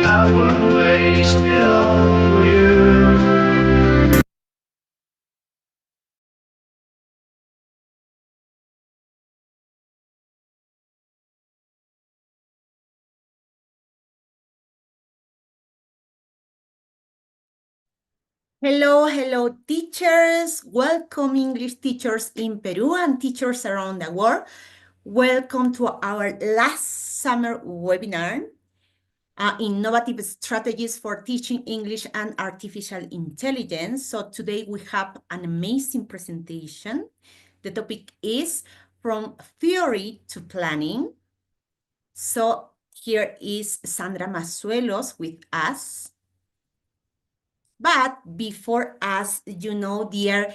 I would waste it on you. Hello, teachers. Welcome, English teachers in Peru and teachers around the world. Welcome to our last summer webinar, Innovative Strategies for Teaching English and Artificial Intelligence. So today we have an amazing presentation. The topic is From Theory to Planning. So here is Sandra Mazuelos with us. But before us, dear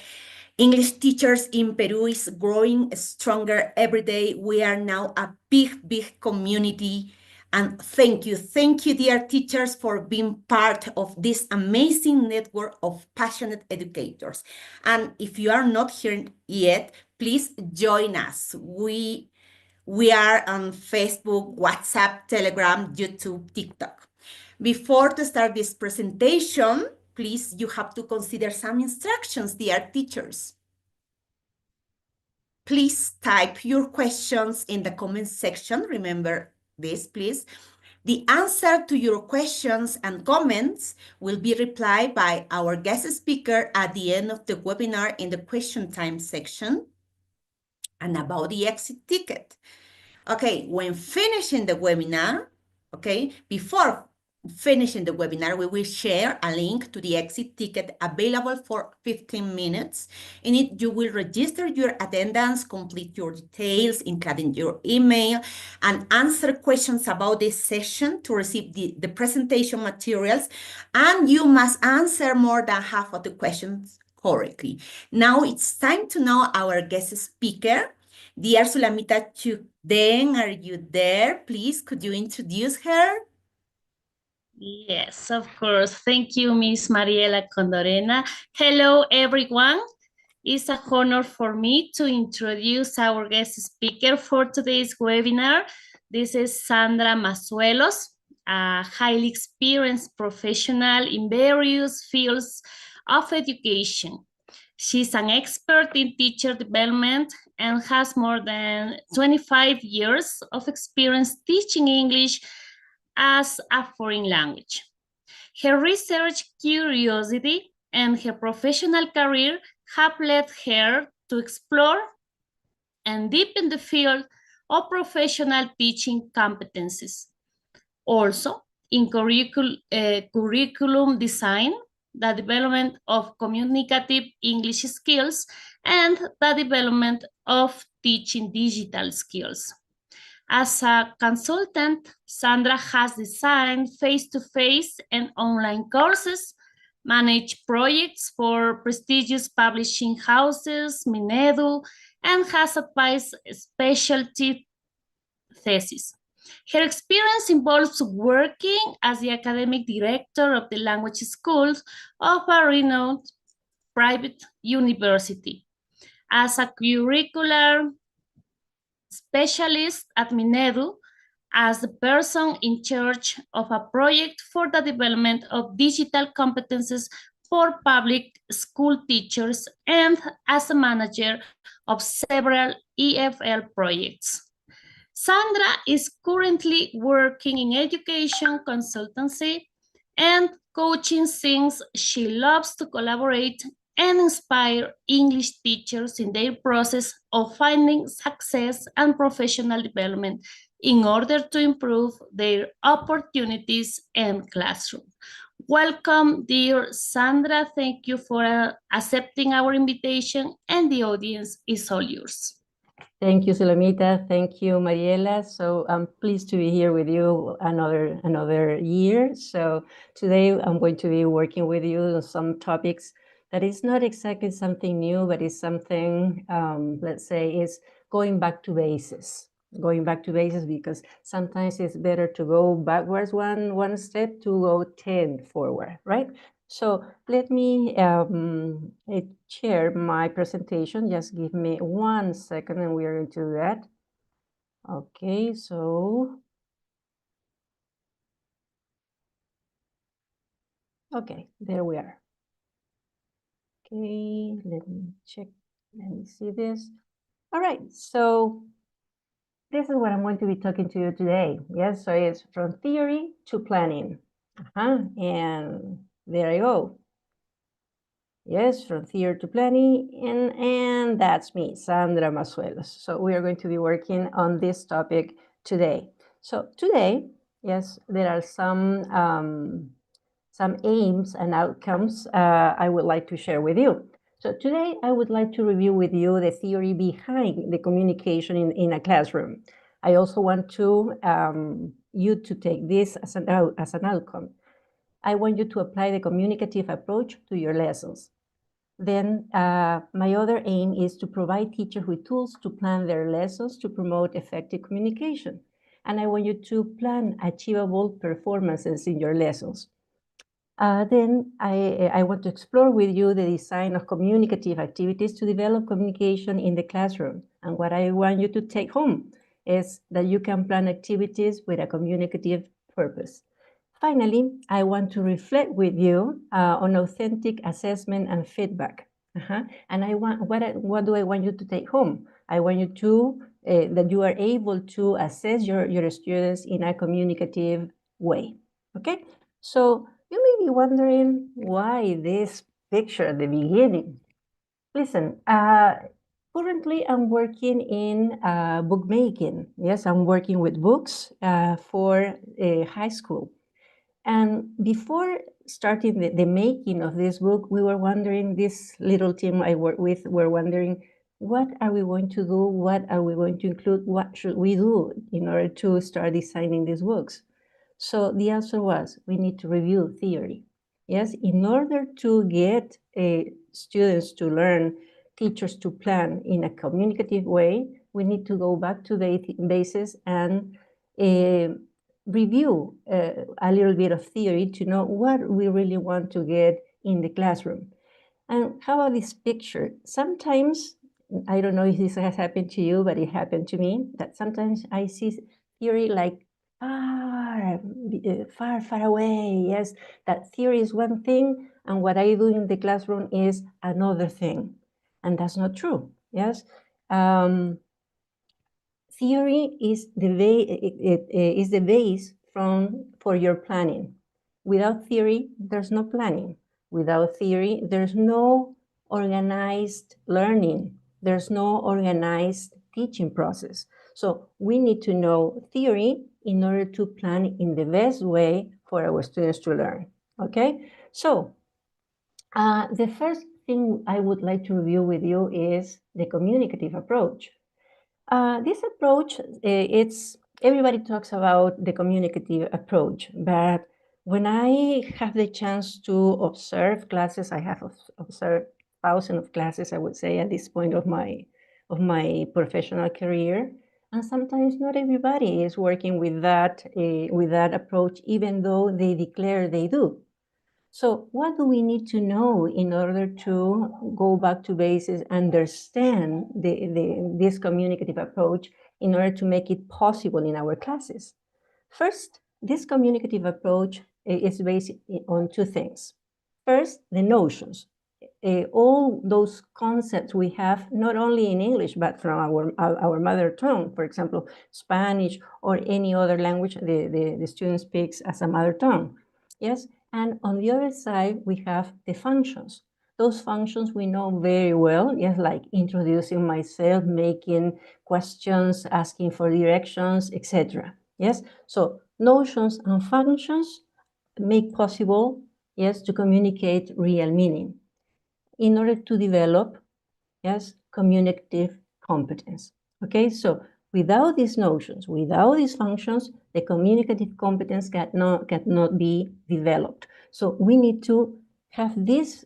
English teachers in Peru is growing stronger every day. We are now a big community. And thank you, dear teachers, for being part of this amazing network of passionate educators. And if you are not here yet, please join us. We are on Facebook, WhatsApp, Telegram, YouTube, TikTok. Before to start this presentation, please, you have to consider some instructions, dear teachers. Please type your questions in the comment section. Remember this, please. The answer to your questions and comments will be replied by our guest speaker at the end of the webinar in the question time section. And about the exit ticket. Okay, when finishing the webinar, before finishing the webinar, we will share a link to the exit ticket available for 15 minutes. In it, you will register your attendance, complete your details, including your email, and answer questions about this session to receive the presentation materials. And you must answer more than half of the questions correctly. Now it's time to know our guest speaker. Dear Sulamita Chukden, are you there? Please, could you introduce her? Yes, of course. Thank you, Miss Mariela Condorena. Hello, everyone. It's an honor for me to introduce our guest speaker for today's webinar. This is Sandra Mazuelos, a highly experienced professional in various fields of education. She's an expert in teacher development and has more than 25 years of experience teaching English as a foreign language. Her research curiosity and her professional career have led her to explore and deepen the field of professional teaching competencies. Also, in curriculum design, the development of communicative English skills, and the development of teaching digital skills. As a consultant, Sandra has designed face-to-face and online courses, managed projects for prestigious publishing houses, Minedu, and has advised specialty theses. Her experience involves working as the academic director of the language schools of a renowned private university, as a curricular specialist at Minedu, as the person in charge of a project for the development of digital competences for public school teachers, and as a manager of several EFL projects. Sandra is currently working in education consultancy and coaching since she loves to collaborate and inspire English teachers in their process of finding success and professional development in order to improve their opportunities in classroom. Welcome, dear Sandra. Thank you for accepting our invitation, and the audience is all yours. Thank you, Solomita. Thank you, Mariela. So I'm pleased to be here with you another year. So today I'm going to be working with you on some topics that is not exactly something new, but is something, let's say, is going back to basis. Going back to basis, because sometimes it's better to go backwards one step to go 10 forward, right? So let me share my presentation. Just give me 1 second and we are going to do that. Okay, so. Okay, there we are. Okay, let me check. Let me see this. All right, so this is what I'm going to be talking to you today. Yes, so it's from theory to planning. And there I go. Yes, from theory to planning, and that's me, Sandra Mazuelos. So we are going to be working on this topic today. So today, yes, there are some aims and outcomes I would like to share with you. So today I would like to review with you the theory behind the communication in a classroom. I also want to you to take this as an outcome. I want you to apply the communicative approach to your lessons. Then my other aim is to provide teachers with tools to plan their lessons to promote effective communication. And I want you to plan achievable performances in your lessons. Then I want to explore with you the design of communicative activities to develop communication in the classroom. And what I want you to take home is that you can plan activities with a communicative purpose. Finally, I want to reflect with you on authentic assessment and feedback. And what do I want you to take home? I want you to, that you are able to assess your students in a communicative way, okay? So you may be wondering why this picture at the beginning. Listen, currently I'm working in bookmaking. Yes, I'm working with books for high school. And before starting the making of this book, we were wondering, this little team I work with, were wondering, what are we going to do? What are we going to include? What should we do in order to start designing these books? So the answer was, we need to review theory. Yes, in order to get students to learn, teachers to plan in a communicative way, we need to go back to the basis and review a little bit of theory to know what we really want to get in the classroom. And how about this picture? Sometimes, I don't know if this has happened to you, but it happened to me, that sometimes I see theory like far away. Yes, that theory is one thing, and what I do in the classroom is another thing. And that's not true. Yes. Theory is the base for your planning. Without theory, there's no planning. Without theory, there's no organized learning. There's no organized teaching process. So we need to know theory in order to plan in the best way for our students to learn. Okay? So the first thing I would like to review with you is the communicative approach. This approach, everybody talks about the communicative approach, but when I have the chance to observe classes, I have observed thousands of classes, I would say, at this point of my professional career, and sometimes not everybody is working with that approach, even though they declare they do. So what do we need to know in order to go back to basics, understand this communicative approach in order to make it possible in our classes? First, this communicative approach is based on two things. First, the notions. All those concepts we have, not only in English, but from our mother tongue, for example, Spanish or any other language the student speaks as a mother tongue. Yes, and on the other side, we have the functions. Those functions we know very well, yes, like introducing myself, making questions, asking for directions, etc. Yes, so notions and functions make possible, yes, to communicate real meaning in order to develop, yes, communicative competence. Okay, so without these notions, without these functions, the communicative competence cannot be developed. So we need to have this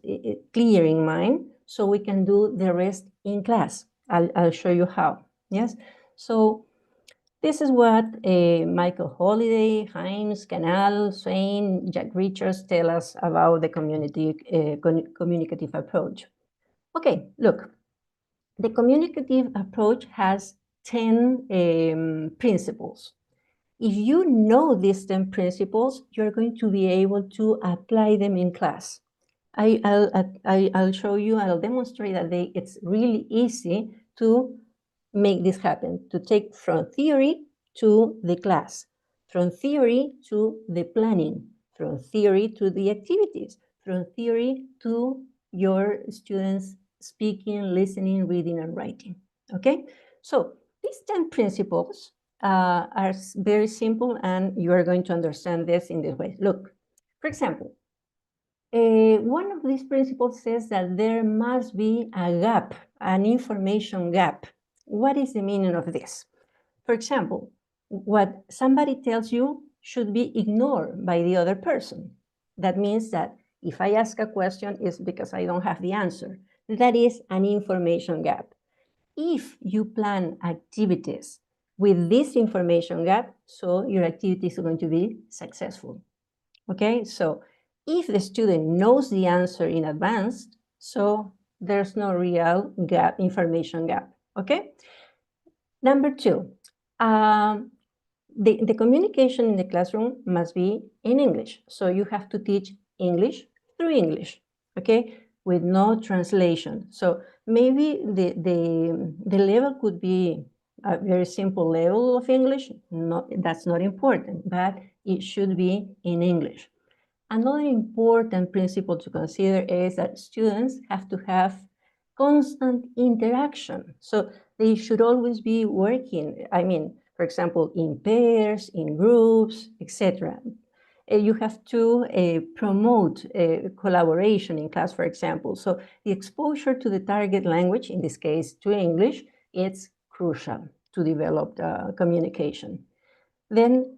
clear in mind so we can do the rest in class. I'll show you how. Yes, so this is what Michael Holliday, Himes, Canal, Swain, Jack Richards tell us about the communicative approach. Okay, look, the communicative approach has 10 principles. If you know these 10 principles, you're going to be able to apply them in class. I'll show you, I'll demonstrate that it's really easy to make this happen, to take from theory to the class, from theory to the planning, from theory to the activities, from theory to your students speaking, listening, reading, and writing. Okay, so these 10 principles are very simple, and you are going to understand this in this way. Look, for example, one of these principles says that there must be a gap, an information gap. What is the meaning of this? For example, what somebody tells you should be ignored by the other person. That means that if I ask a question, it's because I don't have the answer. That is an information gap. If you plan activities with this information gap, so your activities are going to be successful. Okay, so if the student knows the answer in advance, so there's no real gap, information gap. Okay. Number two, the communication in the classroom must be in English. So you have to teach English through English, okay, with no translation. So maybe the level could be a very simple level of English. That's not important, but it should be in English. Another important principle to consider is that students have to have constant interaction. So they should always be working, for example, in pairs, in groups, etc. You have to promote collaboration in class, for example. So the exposure to the target language, in this case to English, it's crucial to develop communication. Then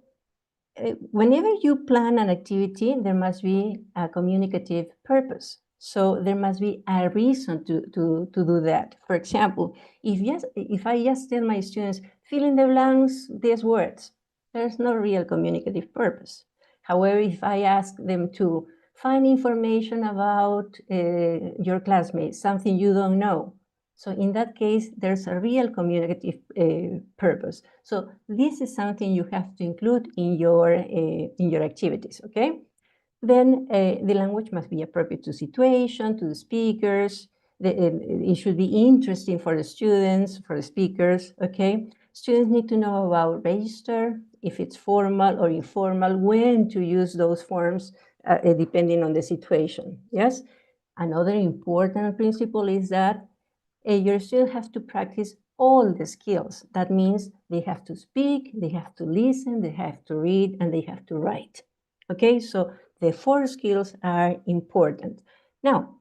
whenever you plan an activity, there must be a communicative purpose. So there must be a reason to do that. For example, if I just tell my students, fill in the blanks, these words, there's no real communicative purpose. However, if I ask them to Find information about your classmates, something you don't know. So in that case, there's a real communicative purpose. So this is something you have to include in your activities, okay? Then the language must be appropriate to situation, to the speakers. It should be interesting for the students, for the speakers, okay? Students need to know about register, if it's formal or informal, when to use those forms, depending on the situation, yes? Another important principle is that your students have to practice all the skills. That means they have to speak, they have to listen, they have to read, and they have to write. Okay, so the 4 skills are important. Now,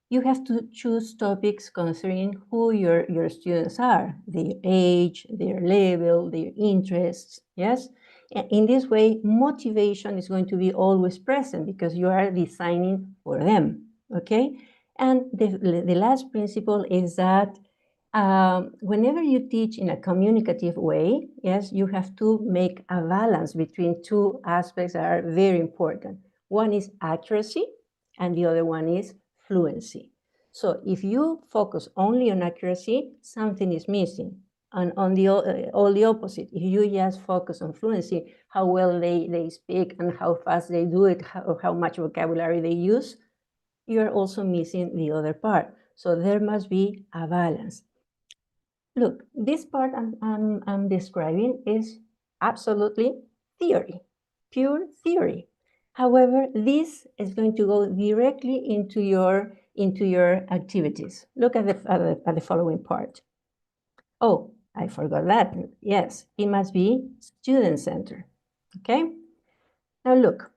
you have to choose topics considering who your students are, their age, their level, their interests, yes? In this way, motivation is going to be always present because you are designing for them, okay? And the last principle is that whenever you teach in a communicative way, yes, you have to make a balance between 2 aspects that are very important. One is accuracy, and the other one is fluency. So if you focus only on accuracy, something is missing. And on the all the opposite, if you just focus on fluency, how well they speak and how fast they do it, how much vocabulary they use, you're also missing the other part. So there must be a balance. Look, this part I'm describing is absolutely theory, pure theory. However, this is going to go directly into your activities. Look at the following part. Oh, I forgot that. Yes, it must be student-centered. Okay. Now look,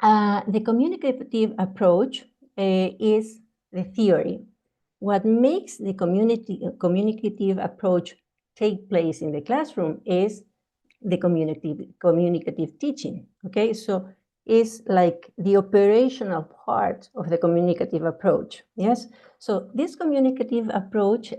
the communicative approach is the theory. What makes the communicative approach take place in the classroom is the communicative teaching, okay? So it's like the operational part of the communicative approach, yes? So this communicative approach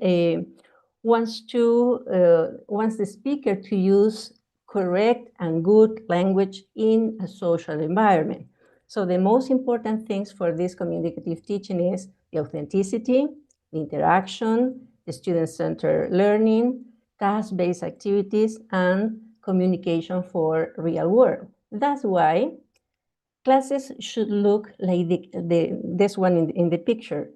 wants the speaker to use correct and good language in a social environment. So the most important things for this communicative teaching is the authenticity, the interaction, the student-centered learning, task-based activities, and communication for real world. That's why classes should look like this one in the picture.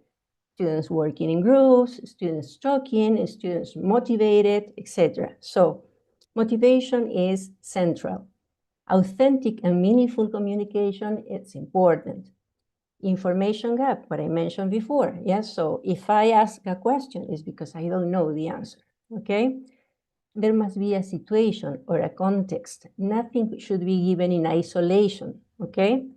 Students working in groups, students talking, students motivated, etc. So motivation is central. Authentic and meaningful communication, it's important. Information gap, what I mentioned before, yes? So if I ask a question, it's because I don't know the answer, okay? There must be a situation or a context. Nothing should be given in isolation, okay?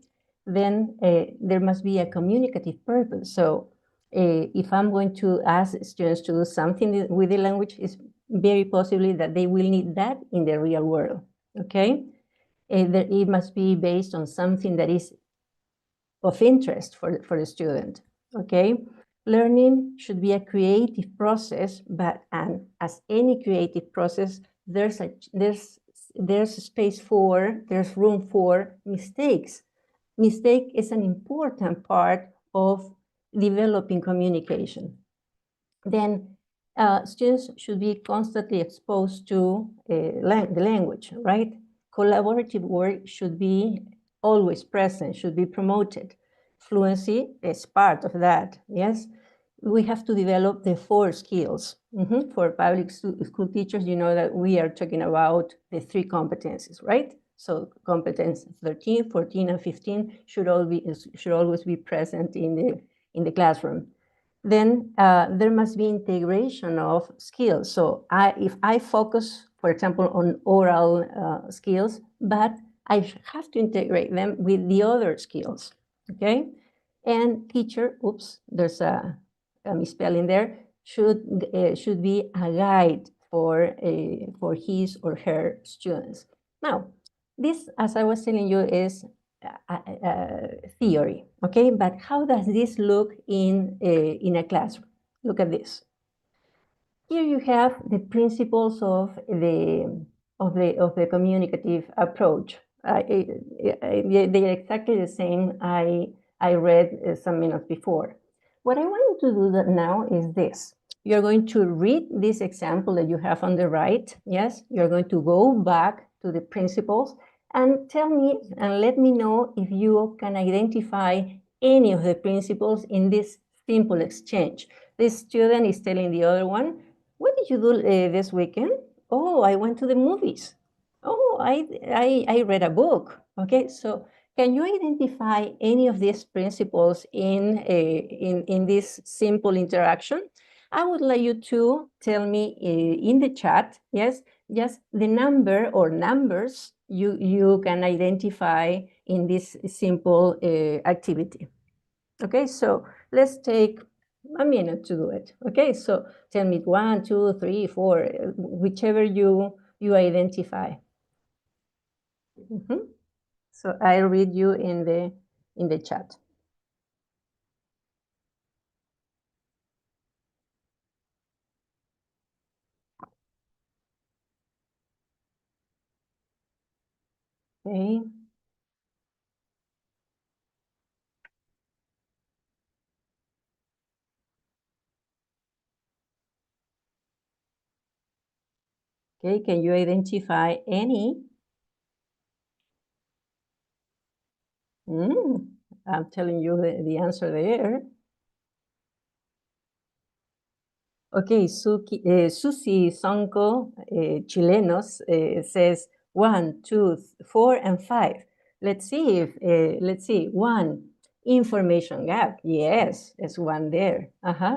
Then there must be a communicative purpose. So if I'm going to ask students to do something with the language, it's very possibly that they will need that in the real world, okay? It must be based on something that is of interest for the student, okay? Learning should be a creative process, but as any creative process, there's room for mistakes. Mistake is an important part of developing communication. Then students should be constantly exposed to the language, right? Collaborative work should be always present, should be promoted. Fluency is part of that, yes? We have to develop the 4 skills. For public school teachers, you know that we are talking about the 3 competencies, right? So competence 13, 14, and 15 should always be present in the classroom. Then there must be integration of skills. So if I focus, for example, on oral skills, but I have to integrate them with the other skills, okay? And teacher, oops, there's a misspelling there, should be a guide for his or her students. Now, this, as I was telling you, is theory, okay? But how does this look in a classroom? Look at this. Here you have the principles of the communicative approach, They're exactly the same I read some minutes before. What I want you to do now is this. You're going to read this example that you have on the right. Yes, you're going to go back to the principles and tell me and let me know if you can identify any of the principles in this simple exchange. This student is telling the other one, what did you do this weekend? Oh, I went to the movies. Oh, I read a book. Okay, so can you identify any of these principles in this simple interaction? I would like you to tell me in the chat, yes, just the number or numbers you can identify in this simple activity. Okay, so let's take a minute to do it. Okay, so tell me 1, 2, 3, 4, whichever you identify. So I'll read you in the chat. Okay. Okay, can you identify any? I'm telling you the answer there. Okay, Susi Sonko, Chilenos, says 1, 2, 4, and 5. Let's see if, let's see, 1, information gap. Yes, there's one there.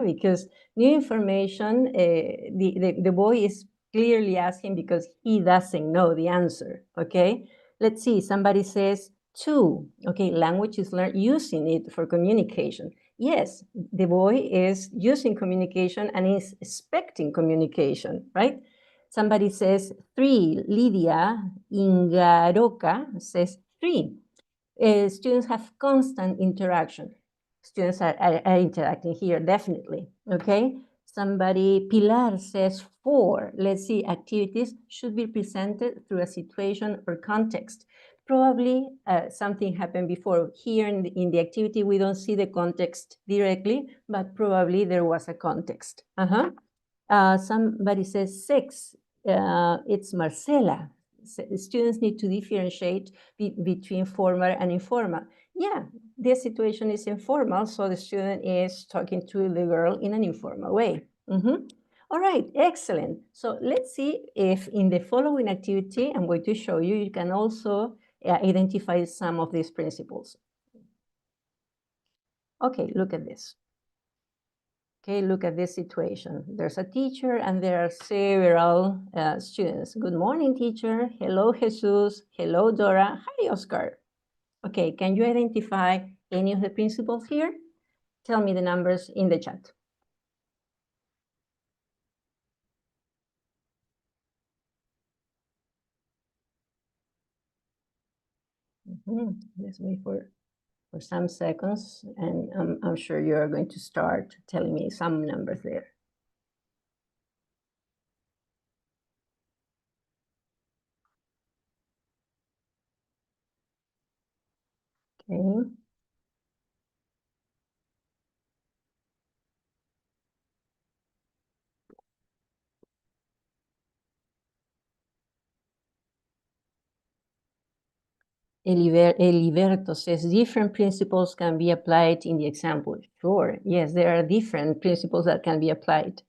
Because new information, the boy is clearly asking because he doesn't know the answer, okay? Let's see, somebody says 2. Okay, language is learned using it for communication. Yes, the boy is using communication and is expecting communication, right? Somebody says 3. Lydia Ingaroka says 3. Students have constant interaction. Students are interacting here, definitely, okay? Somebody, Pilar says 4. Let's see, activities should be presented through a situation or context. Probably something happened before. Here in the activity, we don't see the context directly, but probably there was a context. Somebody says 6. It's Marcela. Students need to differentiate between formal and informal. Yeah, this situation is informal, so the student is talking to the girl in an informal way. All right, excellent. So let's see if in the following activity, I'm going to show you, you can also identify some of these principles. Okay, look at this. Okay, look at this situation. There's a teacher and there are several students. Good morning, teacher. Hello, Jesus. Hello, Dora. Hi, Oscar. Okay, can you identify any of the principles here? Tell me the numbers in the chat. Let's wait for some seconds, and I'm sure you're going to start telling me some numbers there. Okay. Eliberto says different principles can be applied in the example. Sure, yes, there are different principles that can be applied.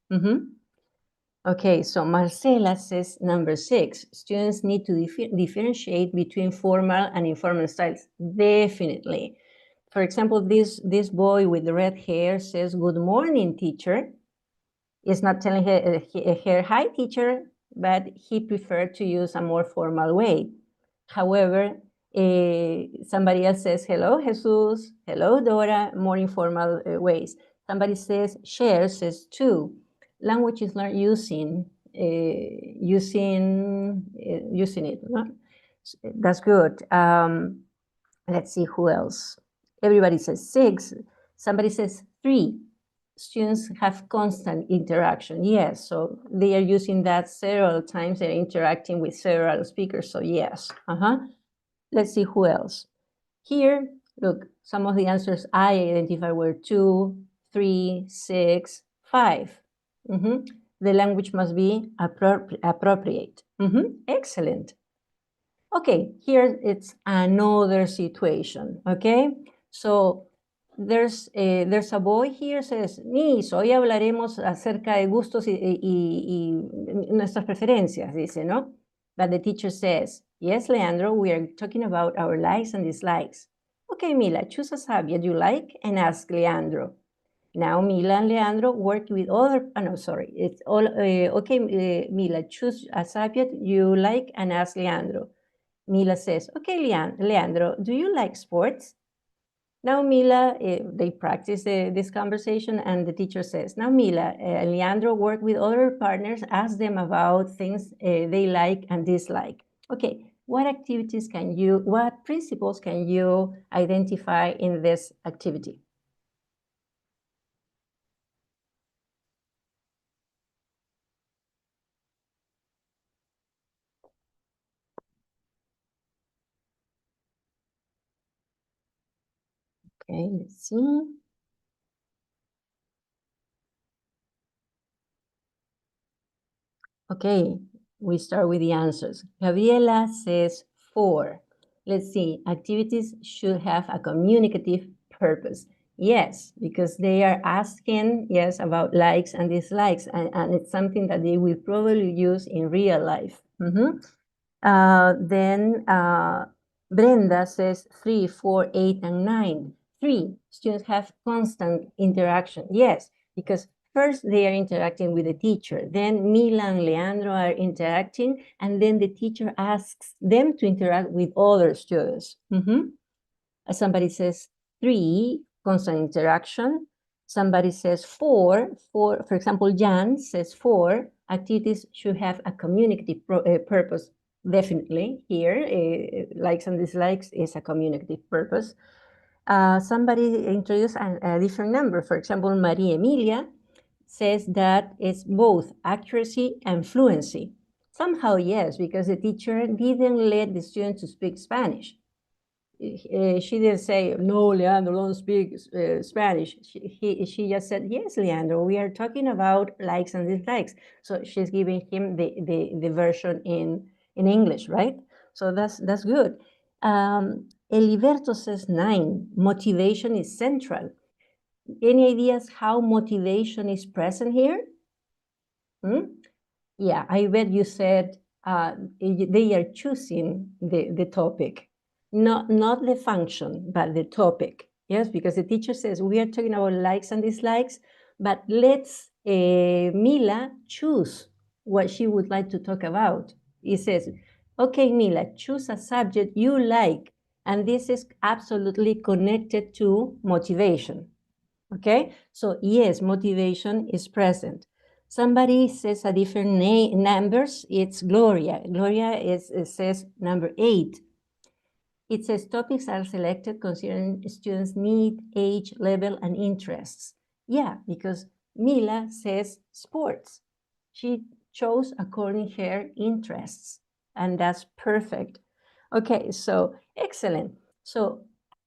Okay, so Marcela says number 6, students need to differentiate between formal and informal styles. Definitely. For example, this boy with the red hair says, good morning, teacher. Is not telling her, hi, teacher, but he preferred to use a more formal way. However, somebody else says, hello, Jesus, hello, Dora, more informal ways. Somebody says, share, says too. Language is learned using it. No? That's good. Let's see who else. Everybody says 6. Somebody says 3. Students have constant interaction. Yes, so they are using that several times. They're interacting with several speakers. So yes. let's see who else. Here, look, some of the answers I identified were 2, 3, 6, 5. The language must be appropriate. Excellent. Okay, here it's another situation, okay? So there's a boy here says, Miss, hoy hablaremos acerca de gustos y nuestras preferencias, dice, ¿no? But the teacher says, yes, Leandro, we are talking about our likes and dislikes. Okay, Mila, choose a subject you like and ask Leandro. Now Mila and Leandro work with other, no, sorry, it's all, okay, Mila, choose a subject you like and ask Leandro. Mila says, okay, Leandro, do you like sports? Now Mila, they practice this conversation and the teacher says, now Mila, Leandro work with other partners, ask them about things they like and dislike. Okay, what principles can you identify in this activity? Okay, let's see. Okay, we start with the answers. Gabriela says 4. Let's see, activities should have a communicative purpose. Yes, because they are asking, yes, about likes and dislikes, and it's something that they will probably use in real life. Then Brenda says 3, 4, 8, and 9. 3, students have constant interaction. Yes, because first they are interacting with the teacher, then Mila and Leandro are interacting, and then the teacher asks them to interact with other students. Somebody says 3, constant interaction. Somebody says 4, for example, Jan says 4, activities should have a communicative purpose. Definitely here, likes and dislikes is a communicative purpose. Somebody introduced a different number. For example, Maria Emilia says that it's both accuracy and fluency. Somehow, yes, because the teacher didn't let the student to speak Spanish. She didn't say, no, Leandro, don't speak Spanish. She just said, yes, Leandro, we are talking about likes and dislikes. So she's giving him the version in English, right? So that's good. Eliberto says 9, motivation is central. Any ideas how motivation is present here? Yeah, I bet you said they are choosing the topic, not the function, but the topic. Yes, because the teacher says we are talking about likes and dislikes, but let's Mila choose what she would like to talk about. He says, okay, Mila, choose a subject you like, and this is absolutely connected to motivation. Okay, so yes, motivation is present. Somebody says a different numbers. It's Gloria. Gloria says number 8. It says topics are selected considering students' need, age, level, and interests. Yeah, because Mila says sports. She chose according to her interests, and that's perfect. Okay, so excellent. So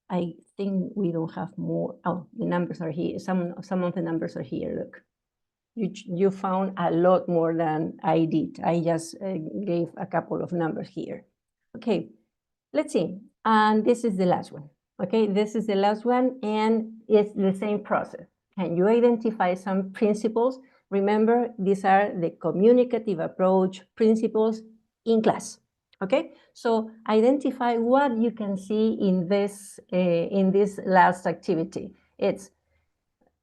I think we don't have more. Oh, the numbers are here. Some of the numbers are here. Look, you found a lot more than I did. I just gave a couple of numbers here. Okay, let's see. And this is the last one. Okay, this is the last one, and it's the same process. Can you identify some principles? Remember, these are the communicative approach principles in class. Okay, so identify what you can see in this last activity. It's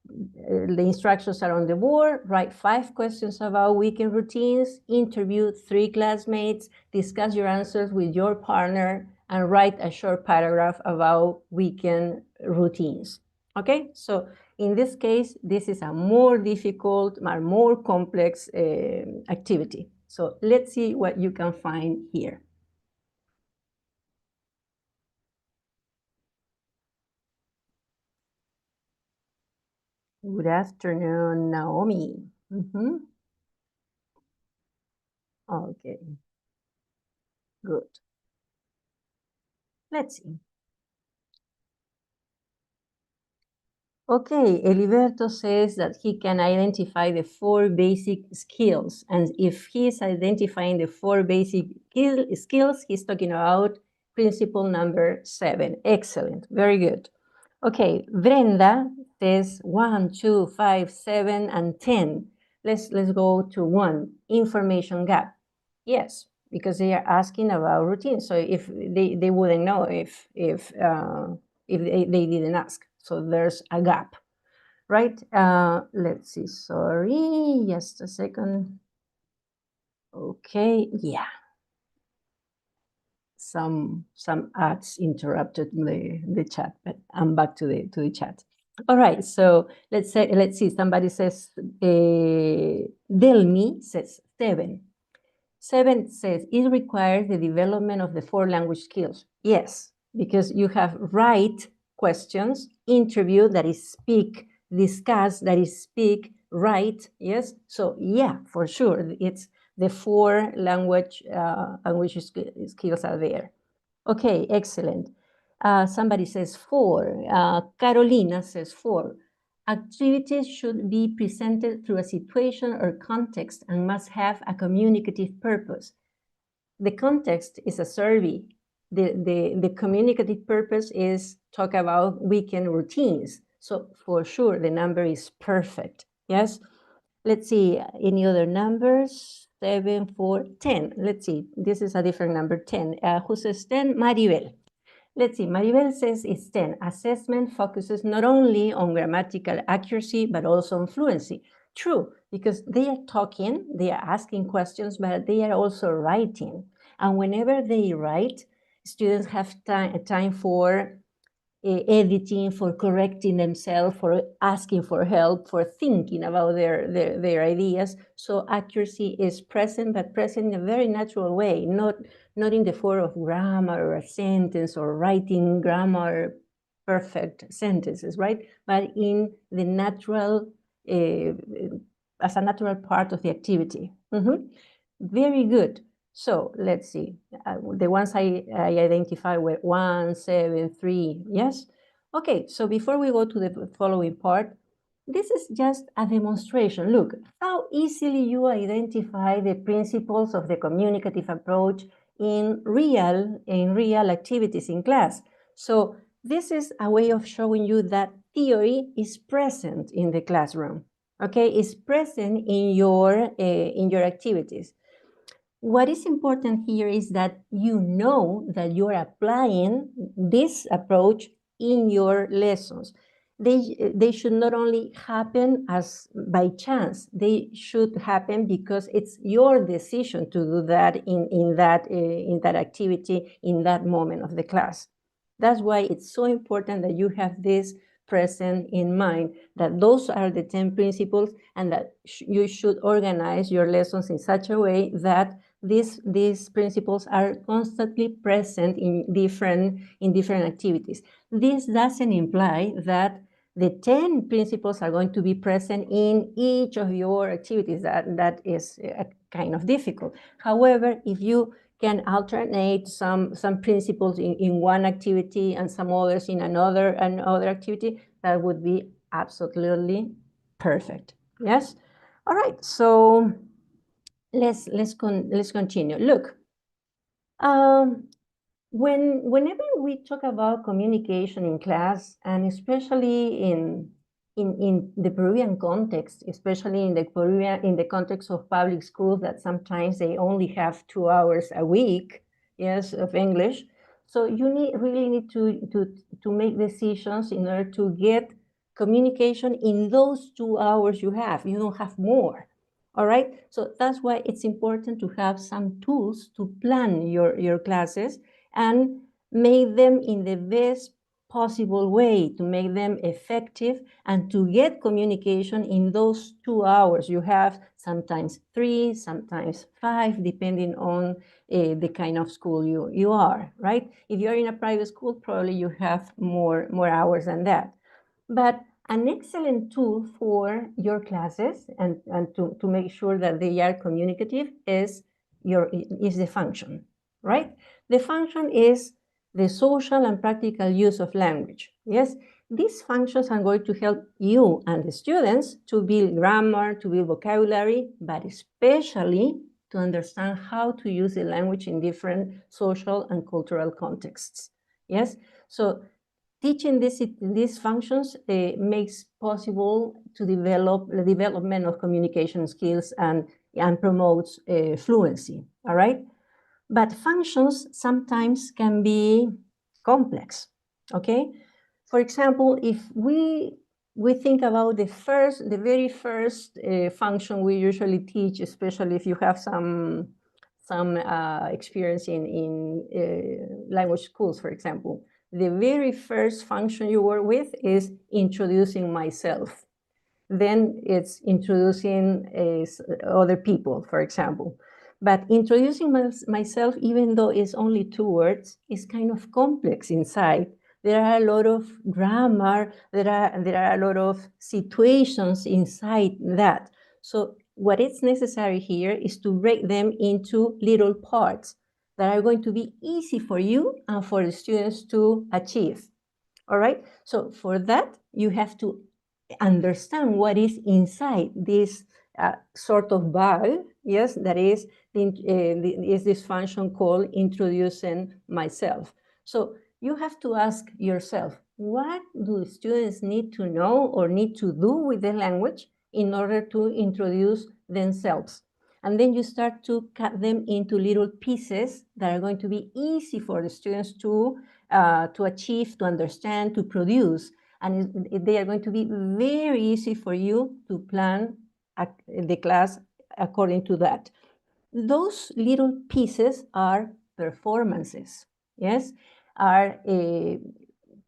the instructions are on the board. Write 5 questions about weekend routines, interview 3 classmates, discuss your answers with your partner, and write a short paragraph about weekend routines. Okay, so in this case, this is a more difficult, more complex activity. So let's see what you can find here. Good afternoon, Naomi. Okay, good. Let's see. Okay, Eliberto says that he can identify the 4 basic skills. And if he is identifying the 4 basic skills, he's talking about principle number 7. Excellent, very good. Okay, Brenda says 1, 2, 5, 7, and 10. Let's go to 1, information gap. Yes, because they are asking about routine. So if they wouldn't know if they didn't ask. So there's a gap, right? Let's see, sorry, just a second. Okay, yeah. Some ads interrupted the chat, but I'm back to the chat. All right, so let's see, somebody says, Delmi says 7. 7 says it requires the development of the 4 language skills. Yes, because you have write questions, interview, that is speak, discuss, that is speak, write. Yes, so yeah, for sure, it's the 4 language skills are there. Okay, excellent. Somebody says 4. Carolina says 4. Activities should be presented through a situation or context and must have a communicative purpose. The context is a survey. The communicative purpose is talk about weekend routines. So for sure, the number is perfect. Yes. Let's see, any other numbers? 7, 4, 10. Let's see, this is a different number, 10. Who says 10? Maribel. Let's see, Maribel says it's 10. Assessment focuses not only on grammatical accuracy, but also on fluency. True, because they are talking, they are asking questions, but they are also writing. And whenever they write, students have time for editing, for correcting themselves, for asking for help, for thinking about their ideas. So accuracy is present, but present in a very natural way, not in the form of grammar or a sentence or writing grammar perfect sentences, right? But in the natural, as a natural part of the activity. Very good. So let's see, the ones I identified were 1, 7, 3, yes? Okay, so before we go to the following part, this is just a demonstration. Look, how easily you identify the principles of the communicative approach in real activities in class. So this is a way of showing you that theory is present in the classroom, okay? It's present in your activities. What is important here is that you know that you're applying this approach in your lessons. They should not only happen as by chance. They should happen because it's your decision to do that in that activity, in that moment of the class. That's why it's so important that you have this present in mind, that those are the 10 principles, and that you should organize your lessons in such a way that these principles are constantly present in different activities. This doesn't imply that the 10 principles are going to be present in each of your activities. That is kind of difficult. However, if you can alternate some principles in one activity and some others in another activity, that would be absolutely perfect. Yes. All right. So let's continue. Look, whenever we talk about communication in class, and especially in the Peruvian context, especially in the context of public schools, that sometimes they only have 2 hours a week, yes, of English. So you really need to make decisions in order to get communication in those 2 hours you have. You don't have more. All right, so that's why it's important to have some tools to plan your classes and make them in the best possible way, to make them effective and to get communication in those 2 hours. You have sometimes 3, sometimes 5, depending on the kind of school you are, right? If you're in a private school, probably you have more hours than that. But an excellent tool for your classes and to make sure that they are communicative is the function, right? The function is the social and practical use of language. Yes, these functions are going to help you and the students to build grammar, to build vocabulary, but especially to understand how to use the language in different social and cultural contexts. Yes, so teaching these functions makes possible to develop the development of communication skills and promotes fluency, all right? But functions sometimes can be complex, okay? For example, if we think about the very first function we usually teach, especially if you have some experience in language schools, for example, the very first function you work with is introducing myself. Then it's introducing other people, for example. But introducing myself, even though it's only 2 words, is kind of complex inside. There are a lot of grammar, there are a lot of situations inside that. So what is necessary here is to break them into little parts that are going to be easy for you and for the students to achieve. All right, so for that, you have to understand what is inside this sort of bag, yes, that is this function called introducing myself. So you have to ask yourself, what do students need to know or need to do with the language in order to introduce themselves? And then you start to cut them into little pieces that are going to be easy for the students to achieve, to understand, to produce. And they are going to be very easy for you to plan the class according to that. Those little pieces are performances, yes, are, if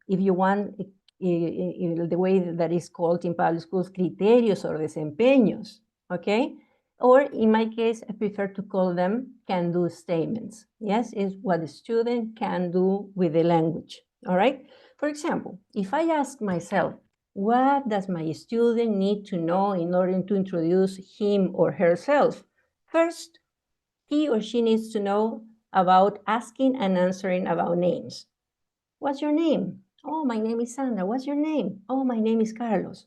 you want, the way that is called in public schools, criterios or desempeños, okay? Or in my case, I prefer to call them can-do statements. Yes, it's what the student can do with the language, all right? For example, if I ask myself, what does my student need to know in order to introduce him or herself? First, he or she needs to know about asking and answering about names. What's your name? Oh, my name is Sandra. What's your name? Oh, my name is Carlos.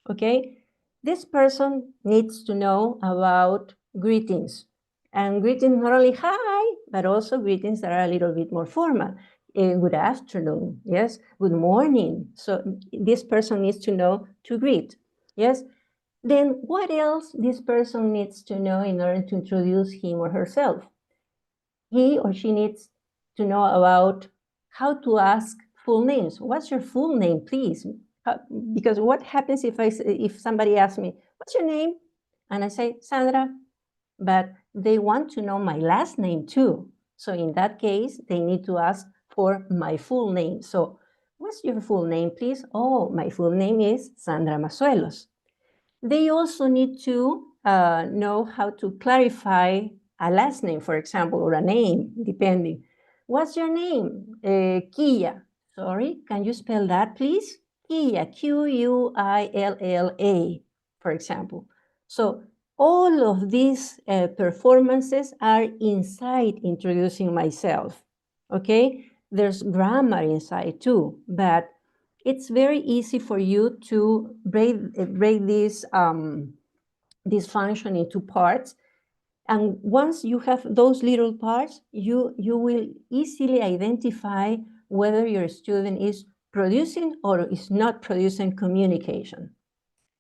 Okay? This person needs to know about greetings. And greetings not only hi, but also greetings that are a little bit more formal. Good afternoon, yes, good morning. So this person needs to know to greet, yes? Then what else this person needs to know in order to introduce him or herself? He or she needs to know about how to ask full names. What's your full name, please? Because what happens if somebody asks me, what's your name? And I say, Sandra, but they want to know my last name too. So in that case, they need to ask for my full name. So what's your full name, please? Oh, my full name is Sandra Mazuelos. They also need to know how to clarify a last name, for example, or a name, depending. What's your name? Kia. Sorry, can you spell that, please? Quilla, Quilla, for example. So all of these performances are inside introducing myself, okay? There's grammar inside too, but it's very easy for you to break this function into parts. And once you have those little parts, you will easily identify whether your student is producing or is not producing communication.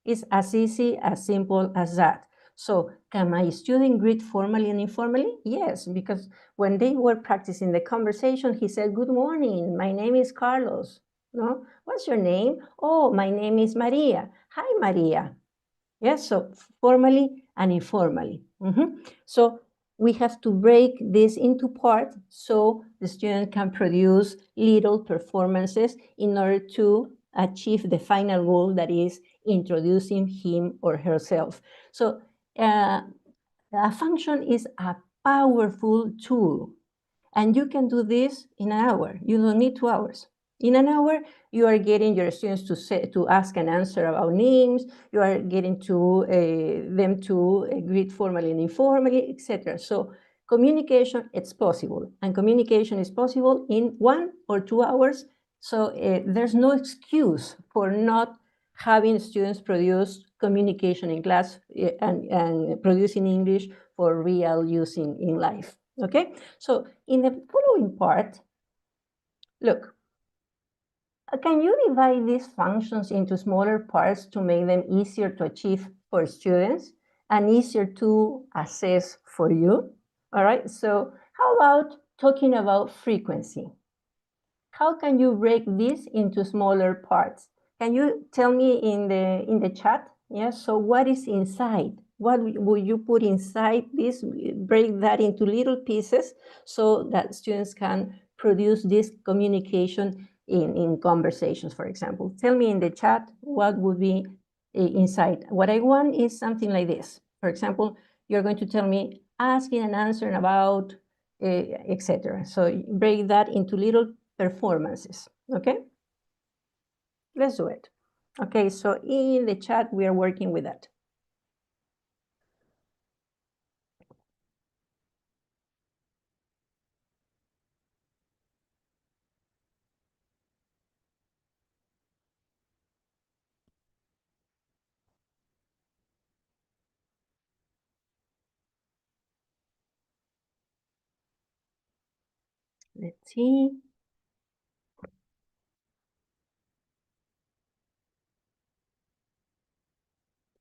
It's as easy, as simple as that. So can my student greet formally and informally? Yes, because when they were practicing the conversation, he said, good morning, my name is Carlos. No, what's your name? Oh, my name is Maria. Hi, Maria. Yes, so formally and informally. So we have to break this into parts so the student can produce little performances in order to achieve the final goal, that is introducing him or herself. So a function is a powerful tool, and you can do this in an hour. You don't need 2 hours. In an hour, you are getting your students to ask and answer about names. You are getting them to greet formally and informally, etc. So communication, it's possible. And communication is possible in 1 or 2 hours. So there's no excuse for not having students produce communication in class and producing English for real use in life. Okay, so in the following part, look, can you divide these functions into smaller parts to make them easier to achieve for students and easier to assess for you? All right, so how about talking about frequency? How can you break this into smaller parts? Can you tell me in the chat? Yeah, so what is inside? What would you put inside this? Break that into little pieces so that students can produce this communication in conversations, for example. Tell me in the chat what would be inside. What I want is something like this. For example, you're going to tell me asking and answering about, etc. So break that into little performances, okay? Let's do it. Okay, so in the chat, we are working with that. Let's see.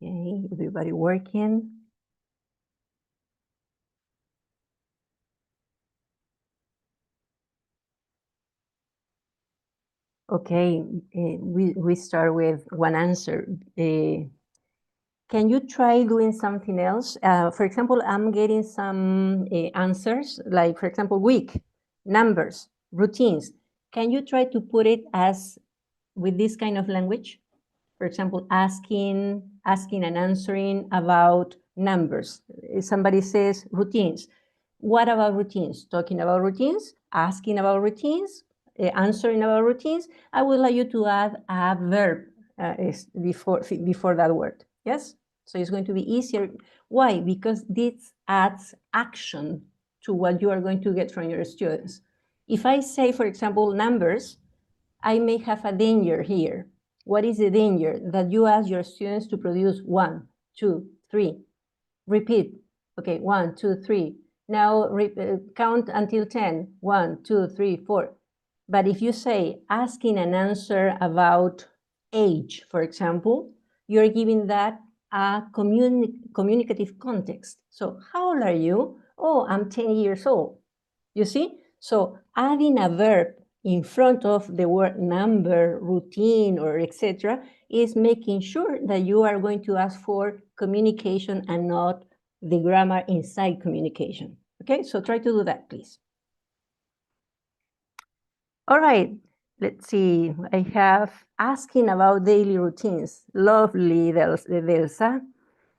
Okay, everybody working. Okay, we start with one answer. Can you try doing something else? For example, I'm getting some answers, like, for example, week, numbers, routines. Can you try to put it as with this kind of language? For example, asking and answering about numbers. If somebody says routines. What about routines? Talking about routines, asking about routines, answering about routines. I would like you to add a verb before that word. Yes? So it's going to be easier. Why? Because this adds action to what you are going to get from your students. If I say, for example, numbers, I may have a danger here. What is the danger? That you ask your students to produce 1, 2, 3. Repeat. Okay, 1, 2, 3. Now count until 10. 1, 2, 3, 4. But if you say asking an answer about age, for example, you're giving that a communicative context. So how old are you? Oh, I'm 10 years old. You see? So adding a verb in front of the word number, routine, or etc. is making sure that you are going to ask for communication and not the grammar inside communication. Okay, so try to do that, please. All right, let's see. I have asking about daily routines. Lovely, Delsa.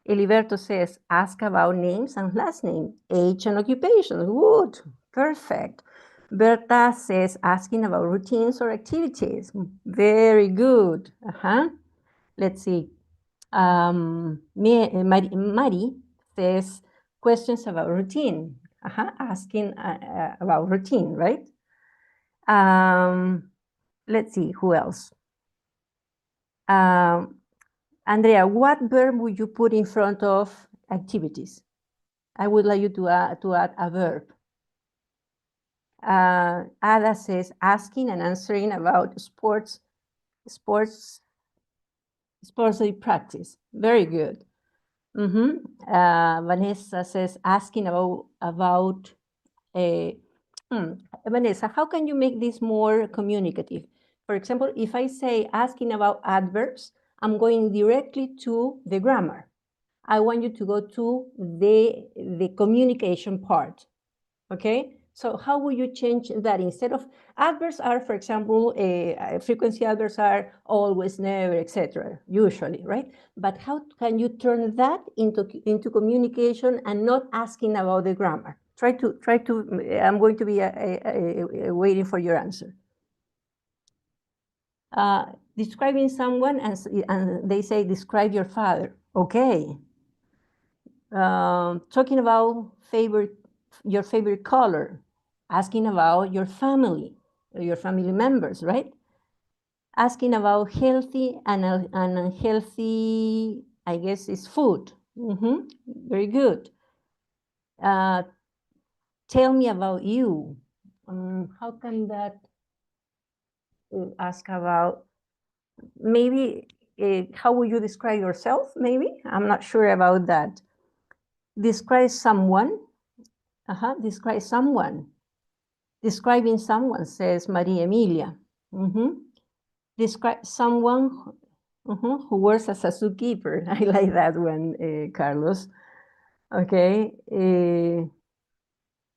Eliberto says, ask about names and last name, age and occupation. Good, perfect. Berta says, asking about routines or activities. Very good. Let's see. Mari says, questions about routine. Asking about routine, right? Let's see, who else? Andrea, what verb would you put in front of activities? I would like you to add a verb. Ada says asking and answering about sports they practice. Very good. Vanessa says asking about Vanessa, how can you make this more communicative? For example, if I say asking about adverbs, I'm going directly to the grammar. I want you to go to the communication part, okay? So how will you change that? Instead of adverbs are, for example, frequency adverbs are always, never, etc., usually, right? But how can you turn that into communication and not asking about the grammar? Try to, I'm going to be waiting for your answer. Describing someone and they say, describe your father. Okay. Talking about your favorite color, asking about your family members, right? Asking about healthy and unhealthy, I guess, is food. Very good. Tell me about you. How can that ask about, maybe, how would you describe yourself? Maybe, I'm not sure about that. Describe someone. Describe someone. Describing someone, says Maria Emilia. Describe someone who works as a zookeeper. I like that one, Carlos. Okay.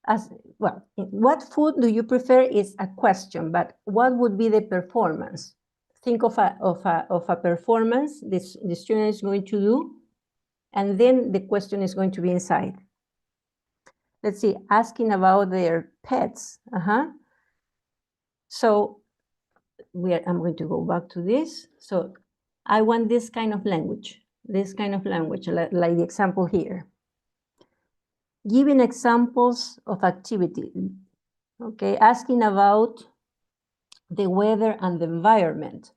As well, what food do you prefer is a question, but what would be the performance? Think of a performance the student is going to do, and then the question is going to be inside. Let's see, asking about their pets. So I'm going to go back to this. So I want this kind of language, like the example here. Giving examples of activity. Okay, asking about the weather and the environment.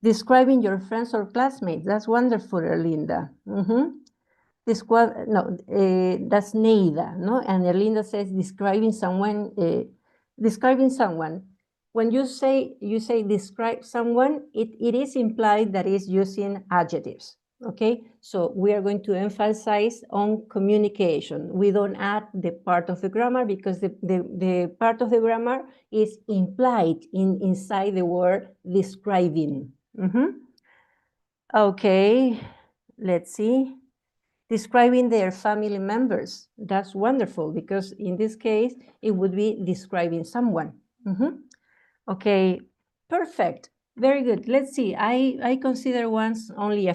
Describing your friends or classmates. That's wonderful, Erlinda. That's Neida, no? And Erlinda says describing someone. When you say describe someone, it is implied that is using adjectives. Okay, so we are going to emphasize on communication. We don't add the part of the grammar because the part of the grammar is implied inside the word describing. Okay, let's see. Describing their family members. That's wonderful because in this case, it would be describing someone. Okay, perfect. Very good. Let's see. I consider ones only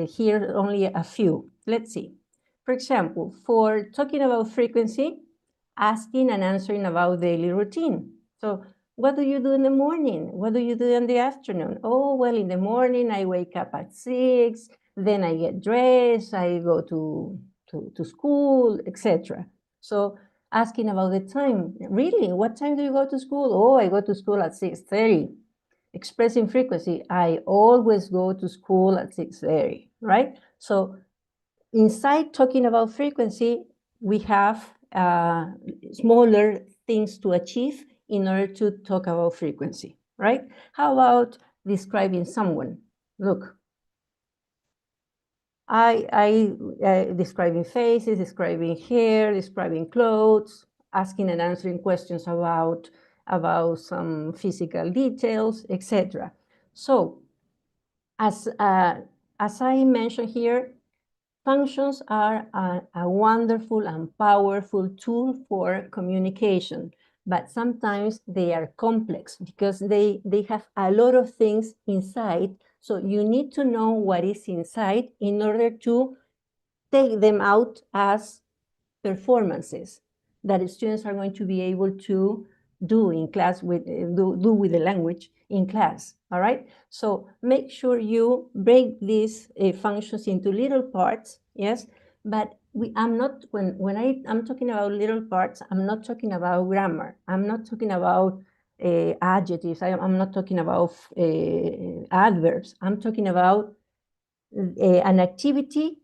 here only a few. Let's see. For example, for talking about frequency, asking and answering about daily routine. So what do you do in the morning? What do you do in the afternoon? Oh, well, in the morning, I wake up at 6, then I get dressed, I go to school, etc. So asking about the time. Really, what time do you go to school? Oh, I go to school at 6:30. Expressing frequency, I always go to school at 6:30, right? So inside talking about frequency, we have smaller things to achieve in order to talk about frequency, right? How about describing someone? Look, I describing faces, describing hair, describing clothes, asking and answering questions about some physical details, etc. So, as I mentioned here, functions are a wonderful and powerful tool for communication, but sometimes they are complex because they have a lot of things inside. So you need to know what is inside in order to take them out as performances that students are going to be able to do in class with do with the language in class. All right, so make sure you break these functions into little parts. Yes, but I'm not, when I'm talking about little parts, I'm not talking about grammar, I'm not talking about adjectives, I'm not talking about adverbs. I'm talking about an activity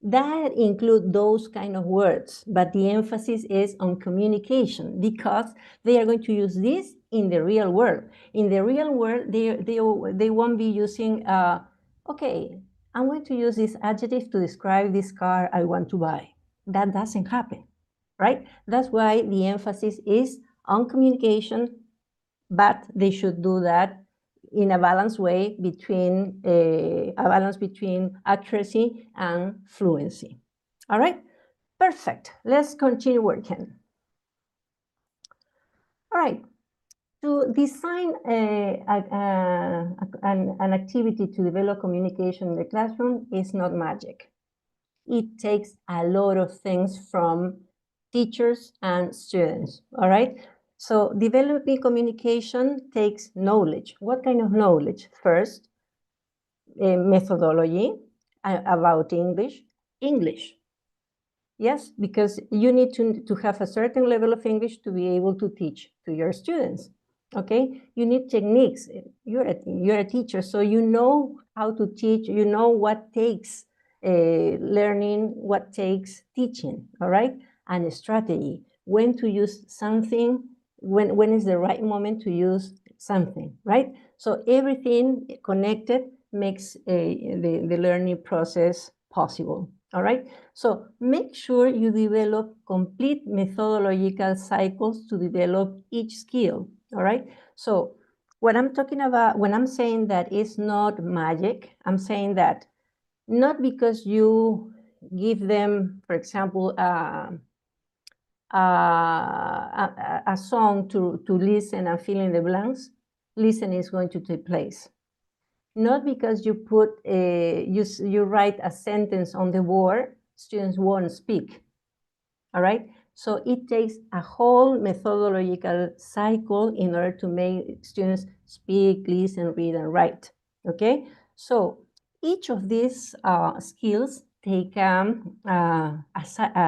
that include those kind of words, but the emphasis is on communication because they are going to use this in the real world. In the real world, they won't be using, okay, I'm going to use this adjective to describe this car I want to buy. That doesn't happen, right? That's why the emphasis is on communication, but they should do that in a balanced way between a balance between accuracy and fluency. All right, perfect. Let's continue working. All right, to design an activity to develop communication in the classroom is not magic. It takes a lot of things from teachers and students. All right. So developing communication takes knowledge. What kind of knowledge? First, methodology about English. Yes, because you need to have a certain level of English to be able to teach to your students. Okay, you need techniques. You're a teacher, so you know how to teach. You know what takes learning, what takes teaching. All right, and a strategy. When to use something. When is the right moment to use something. Right. So everything connected makes the learning process possible. All right. So make sure you develop complete methodological cycles to develop each skill. All right. So what I'm talking about when I'm saying that it's not magic, I'm saying that not because you give them, for example, a song to listen and fill in the blanks, listening is going to take place. Not because you put you write a sentence on the board, students won't speak. All right. So it takes a whole methodological cycle in order to make students speak, listen, read, and write. Okay. So each of these skills take a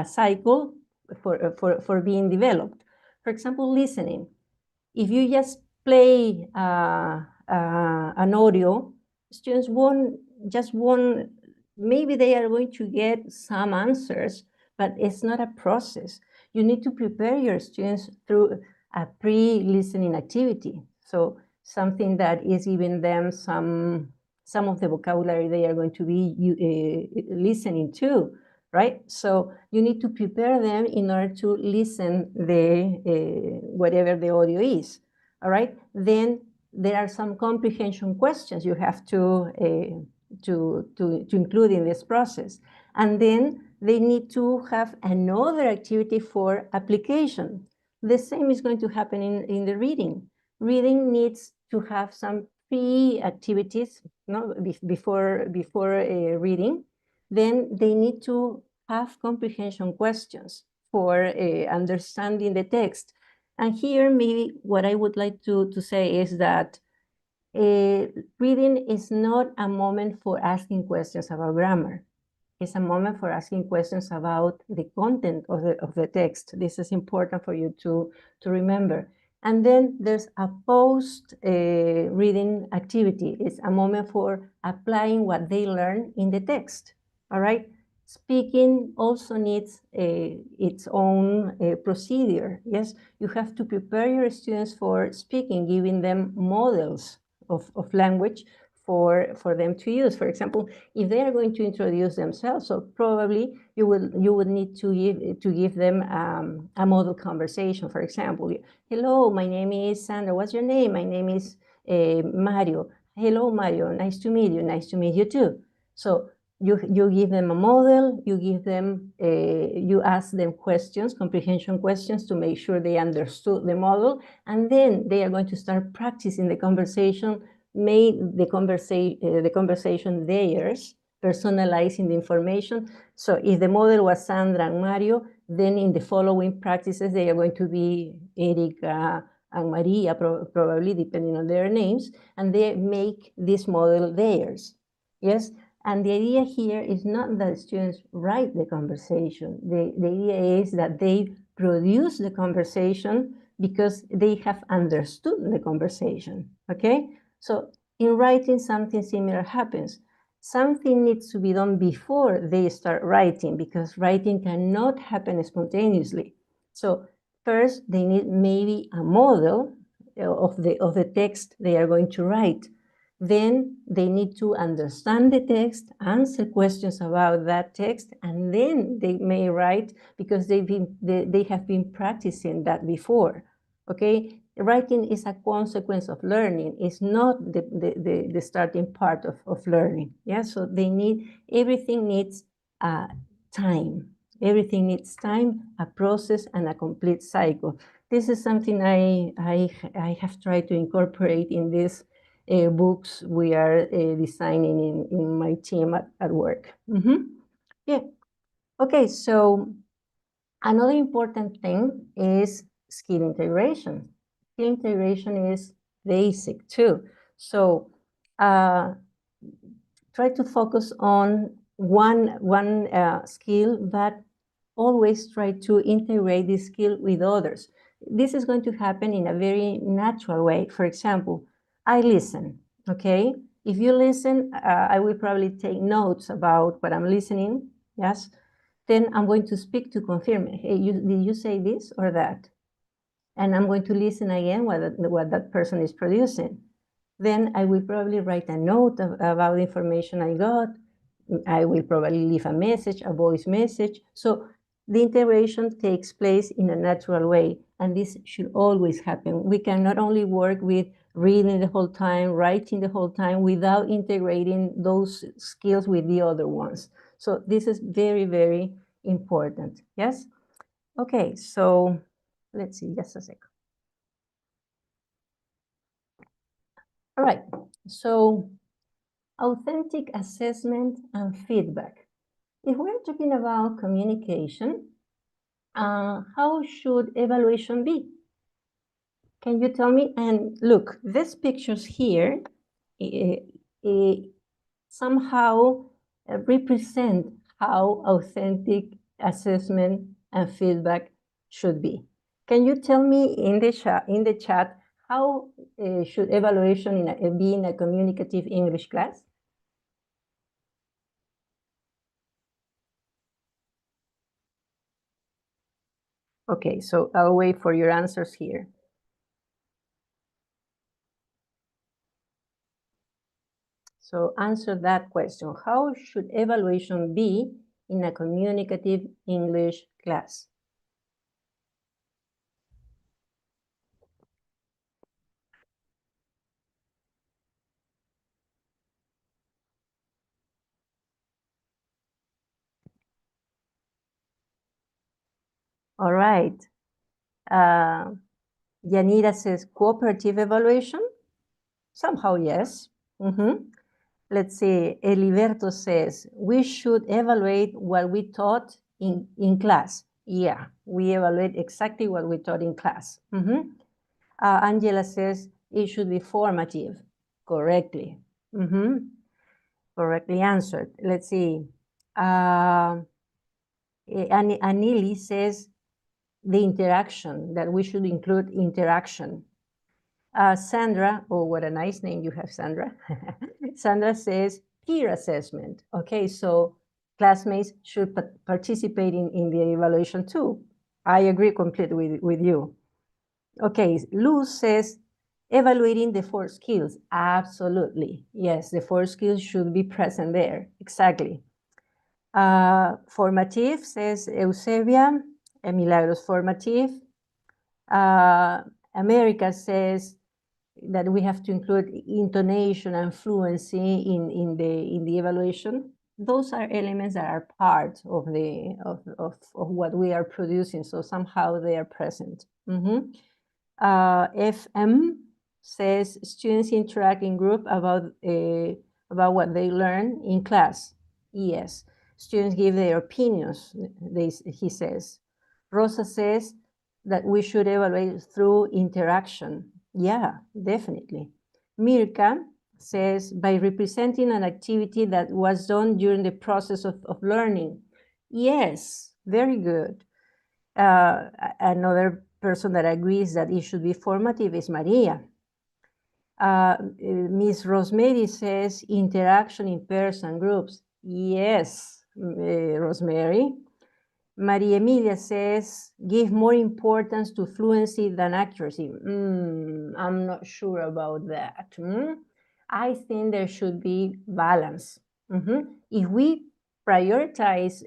cycle for being developed. For example, listening. If you just play an audio, students won't, maybe they are going to get some answers, but it's not a process. You need to prepare your students through a pre-listening activity. So something that is giving them some of the vocabulary they are going to be listening to, right? So you need to prepare them in order to listen the whatever the audio is. All right. Then there are some comprehension questions you have to include in this process, and then they need to have another activity for application. The same is going to happen in the reading. Reading needs to have some pre-activities, before reading. Then they need to have comprehension questions for understanding the text. And here, maybe what I would like to say is that reading is not a moment for asking questions about grammar. It's a moment for asking questions about the content of the text. This is important for you to remember. And then there's a post-reading activity. It's a moment for applying what they learn in the text. All right? Speaking also needs its own procedure. Yes, you have to prepare your students for speaking, giving them models of language for them to use. For example, if they are going to introduce themselves, so probably you would need to give them a model conversation. For example, hello, my name is Sandra. What's your name? My name is Mario. Hello, Mario. Nice to meet you. Nice to meet you too. So you give them a model, you give them, you ask them questions, comprehension questions to make sure they understood the model, and then they are going to start practicing the conversation, make the conversation theirs, personalizing the information. So if the model was Sandra and Mario, then in the following practices, they are going to be Erika and Maria, probably depending on their names, and they make this model theirs. Yes. And the idea here is not that students write the conversation. The idea is that they produce the conversation because they have understood the conversation, okay? So in writing, something similar happens. Something needs to be done before they start writing, because writing cannot happen spontaneously. So first, they need maybe a model of the text they are going to write. Then they need to understand the text, answer questions about that text, and then they may write because they have been practicing that before. Okay, writing is a consequence of learning. It's not the starting part of learning. Yeah, so everything needs time. Everything needs time, a process, and a complete cycle. This is something I have tried to incorporate in this books we are designing in my team at work. Yeah. Okay, so another important thing is skill integration. Skill integration is basic too. So try to focus on one skill, but always try to integrate this skill with others. This is going to happen in a very natural way. For example, I listen, okay? If you listen, I will probably take notes about what I'm listening, yes? Then I'm going to speak to confirm, hey, did you say this or that? And I'm going to listen again what that person is producing. Then I will probably write a note about the information I got. I will probably leave a message, a voice message. So the integration takes place in a natural way, and this should always happen. We can not only work with reading the whole time, writing the whole time, without integrating those skills with the other ones. So this is very, very important, yes? Okay, so let's see, just a second. All right, so authentic assessment and feedback. If we're talking about communication, how should evaluation be? Can you tell me? And look, these pictures here somehow represent how authentic assessment and feedback should be. Can you tell me in the chat how should evaluation be in a communicative English class? Okay, so I'll wait for your answers here. So answer that question. How should evaluation be in a communicative English class? All right. Yanira says cooperative evaluation. Somehow, yes. Let's see. Eliberto says we should evaluate what we taught in class. Yeah, we evaluate exactly what we taught in class. Angela says it should be formative. Correctly. Correctly answered. Let's see. Anili says the interaction, that we should include interaction. Sandra, oh, what a nice name you have, Sandra. Sandra says peer assessment. Okay, so classmates should participate in the evaluation too. I agree completely with you. Okay, Luz says evaluating the 4 skills. Absolutely. Yes, the 4 skills should be present there. Exactly. Formative says Eusebia. Milagros formative. America says that we have to include intonation and fluency in the evaluation. Those are elements that are part of what we are producing, so somehow they are present. FM says students interact in group about what they learn in class. Yes, students give their opinions, he says. Rosa says that we should evaluate through interaction. Yeah, definitely. Mirka says by representing an activity that was done during the process of learning. Yes, very good. Another person that agrees that it should be formative is Maria. Ms. Rosemary says interaction in pairs and groups. Yes, Rosemary. Maria Emilia says give more importance to fluency than accuracy. I'm not sure about that. I think there should be balance. If we prioritize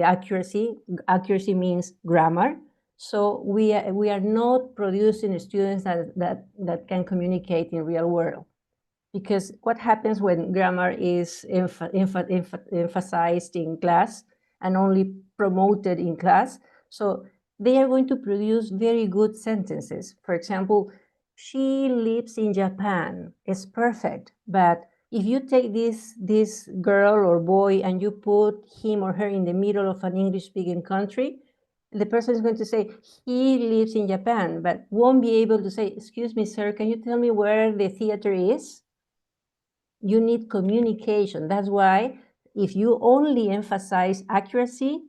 accuracy means grammar. So we are not producing students that can communicate in real world. Because what happens when grammar is emphasized in class and only promoted in class? So they are going to produce very good sentences. For example, she lives in Japan. It's perfect. But if you take this girl or boy and you put him or her in the middle of an English-speaking country, the person is going to say, he lives in Japan, but won't be able to say, excuse me, sir, can you tell me where the theater is? You need communication. That's why if you only emphasize accuracy,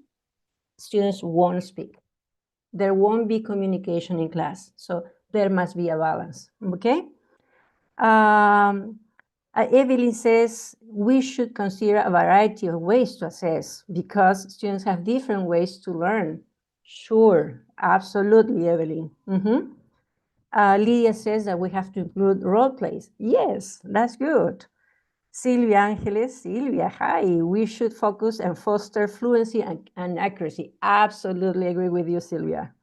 students won't speak. There won't be communication in class. So there must be a balance, okay? Evelyn says we should consider a variety of ways to assess because students have different ways to learn. Sure, absolutely, Evelyn. Lydia says that we have to include role plays. Yes, that's good. Silvia Angeles, Silvia, hi. We should focus and foster fluency and accuracy. Absolutely agree with you, Silvia.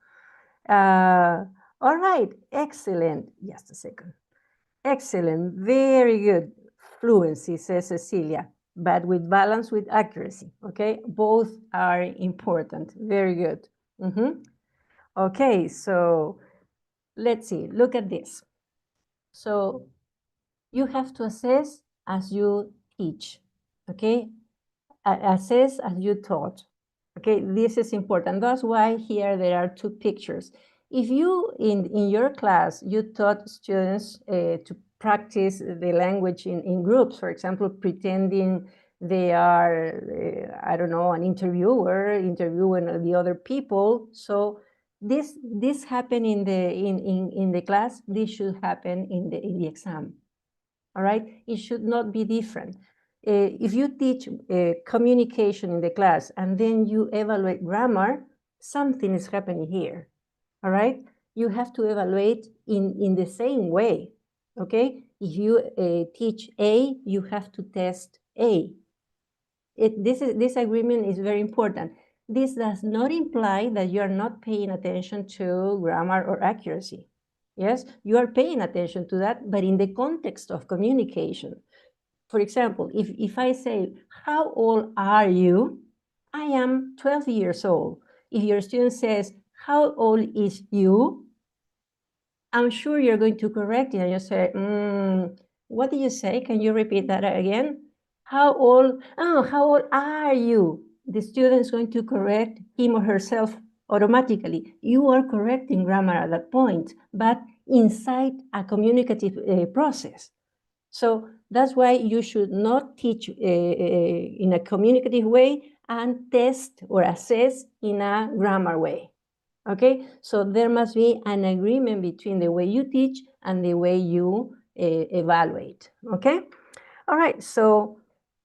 All right, excellent. Just a second. Excellent, very good. Fluency, says Cecilia, but with balance with accuracy, okay? Both are important, very good. Okay, so let's see, look at this. So you have to assess as you teach, okay? Assess as you taught. Okay, this is important. That's why here there are two pictures. If you, in your class, you taught students to practice the language in groups, for example, pretending they are, I don't know, an interviewer, interviewing the other people. So this happen in the class, this should happen in the exam. All right, it should not be different. If you teach communication in the class and then you evaluate grammar, something is happening here. All right, you have to evaluate in the same way. Okay, if you teach A, you have to test A. This agreement is very important. This does not imply that you are not paying attention to grammar or accuracy. Yes, you are paying attention to that, but in the context of communication. For example, if I say, how old are you? I am 12 years old. If your student says, how old is you? I'm sure you're going to correct it and you say, what did you say? Can you repeat that again? How old are you? The student is going to correct him or herself automatically. You are correcting grammar at that point, but inside a communicative process. So that's why you should not teach in a communicative way and test or assess in a grammar way. Okay, so there must be an agreement between the way you teach and the way you evaluate. Okay, all right, so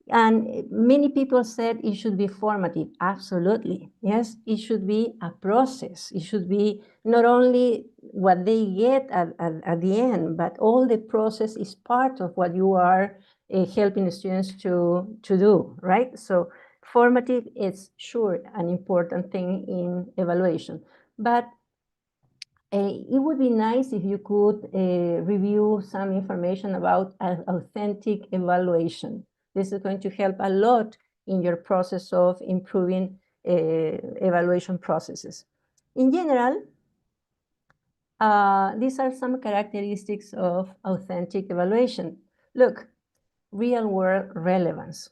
and many people said it should be formative. Absolutely, yes, it should be a process. It should be not only what they get at the end, but all the process is part of what you are helping the students to do, right? So formative is sure an important thing in evaluation, but it would be nice if you could review some information about authentic evaluation. This is going to help a lot in your process of improving evaluation processes. In general, these are some characteristics of authentic evaluation. Look, real world relevance.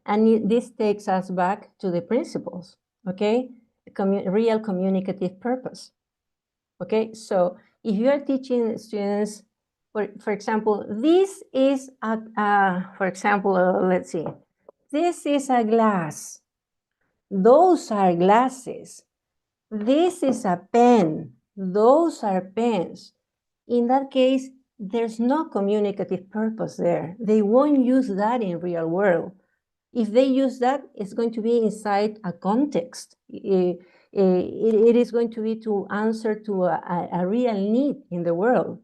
And this takes us back to the principles, okay? Real communicative purpose. Okay, so if you are teaching students, for example, this is for example, let's see, this is a glass. Those are glasses. This is a pen. Those are pens. In that case, there's no communicative purpose there. They won't use that in real world. If they use that, it's going to be inside a context. It is going to be to answer to a real need in the world.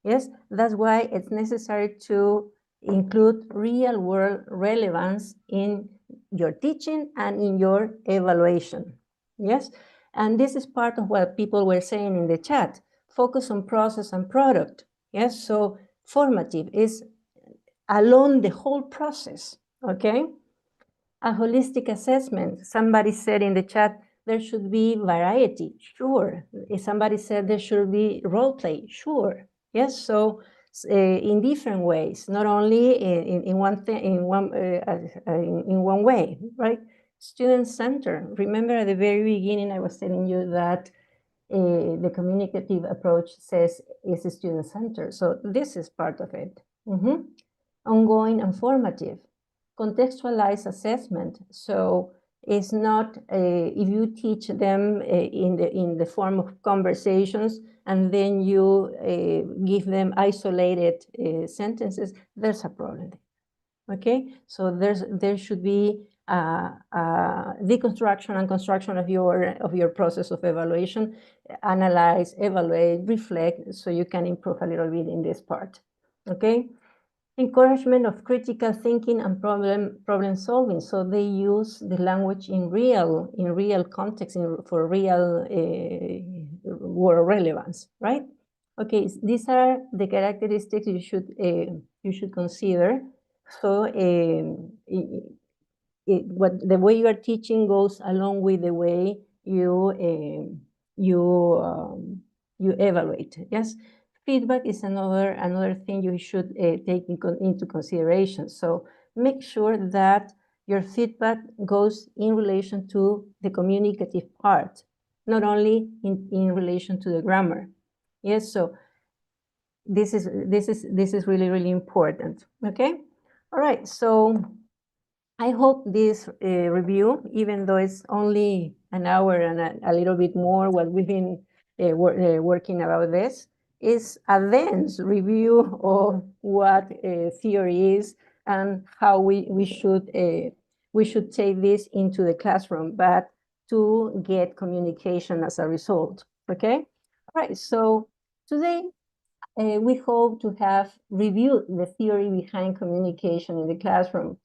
Yes, that's why it's necessary to include real world relevance in your teaching and in your evaluation. Yes, and this is part of what people were saying in the chat. Focus on process and product. Yes, so formative is along the whole process, okay? A holistic assessment. Somebody said in the chat, there should be variety. Sure. If somebody said there should be role play. Sure. Yes. So in different ways, not only in one thing, in one way, right? Student center. Remember at the very beginning, I was telling you that the communicative approach says is a student center. So this is part of it. Ongoing and formative. Contextualized assessment. So It's not if you teach them in the form of conversations and then you give them isolated sentences, there's a problem. Okay, so there should be deconstruction and construction of your process of evaluation, analyze, evaluate, reflect, so you can improve a little bit in this part. Okay, encouragement of critical thinking and problem solving. So they use the language in real context for real world relevance, right? Okay, these are the characteristics you should consider. So the way you are teaching goes along with the way you evaluate. Yes, feedback is another thing you should take into consideration. So make sure that your feedback goes in relation to the communicative part, not only in relation to the grammar. Yes, so this is really important. Okay, all right. So I hope this review, even though it's only an hour and a little bit more what we've been working about this, is a dense review of what theory is and how we should take this into the classroom, but to get communication as a result. Okay, all right. So today we hope to have reviewed the theory behind communication in the classroom.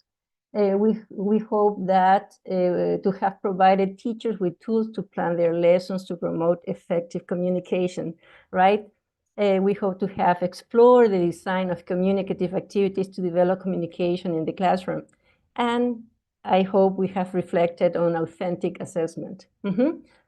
We hope that to have provided teachers with tools to plan their lessons to promote effective communication, right? We hope to have explored the design of communicative activities to develop communication in the classroom. And I hope we have reflected on authentic assessment.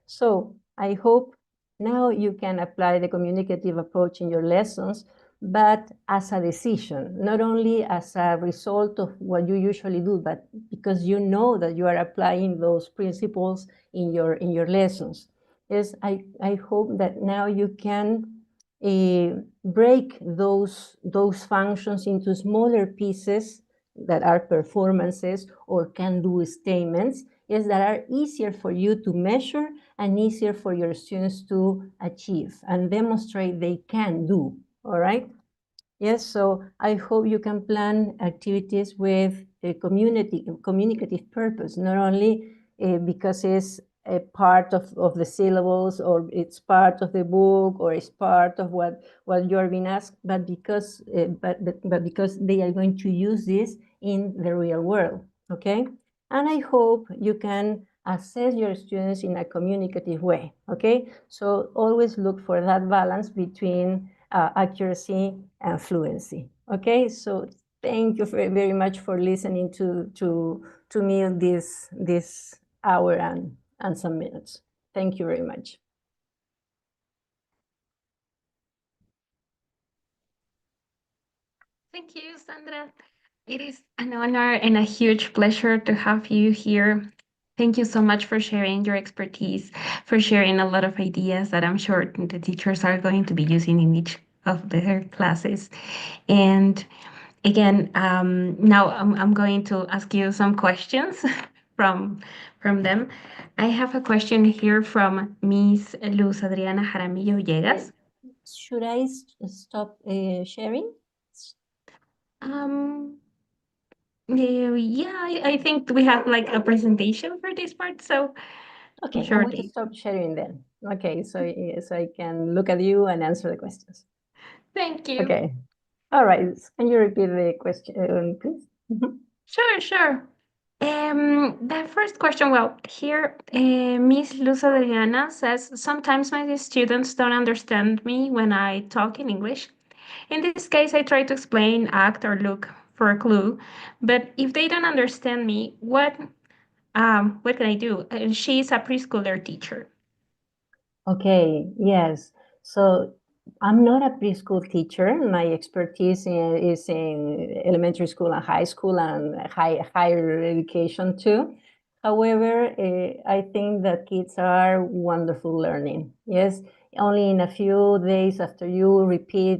So I hope now you can apply the communicative approach in your lessons, but as a decision, not only as a result of what you usually do, but because you know that you are applying those principles in your lessons. Yes, I hope that now you can break those functions into smaller pieces that are performances or can-do statements, yes, that are easier for you to measure and easier for your students to achieve and demonstrate they can do. All right. Yes, so I hope you can plan activities with a communicative purpose, not only because it's a part of the syllables or it's part of the book or it's part of what you are being asked, but because because they are going to use this in the real world. Okay, and I hope you can assess your students in a communicative way. Okay, so always look for that balance between accuracy and fluency. Okay, so thank you very much for listening to me this hour and some minutes. Thank you very much. Thank you, Sandra. It is an honor and a huge pleasure to have you here. Thank you so much for sharing your expertise, for sharing a lot of ideas that I'm sure the teachers are going to be using in each of their classes. And again, now I'm going to ask you some questions from them. I have a question here from Miss Luz Adriana Jaramillo Villegas. Should I stop sharing? Yeah, I think we have like a presentation for this part, so okay, sure I'm going to stop sharing then. Okay, so I can look at you and answer the questions. Thank you. Okay, all right. Can you repeat the question, please? Sure. The first question, well, here, Miss Luz Adriana says, sometimes my students don't understand me when I talk in English. In this case, I try to explain, act, or look for a clue. But if they don't understand me, what can I do? She's a preschooler teacher. Okay, yes. So I'm not a preschool teacher. My expertise is in elementary school and high school and higher education too. However, I think that kids are wonderful learning. Yes, only in a few days after you repeat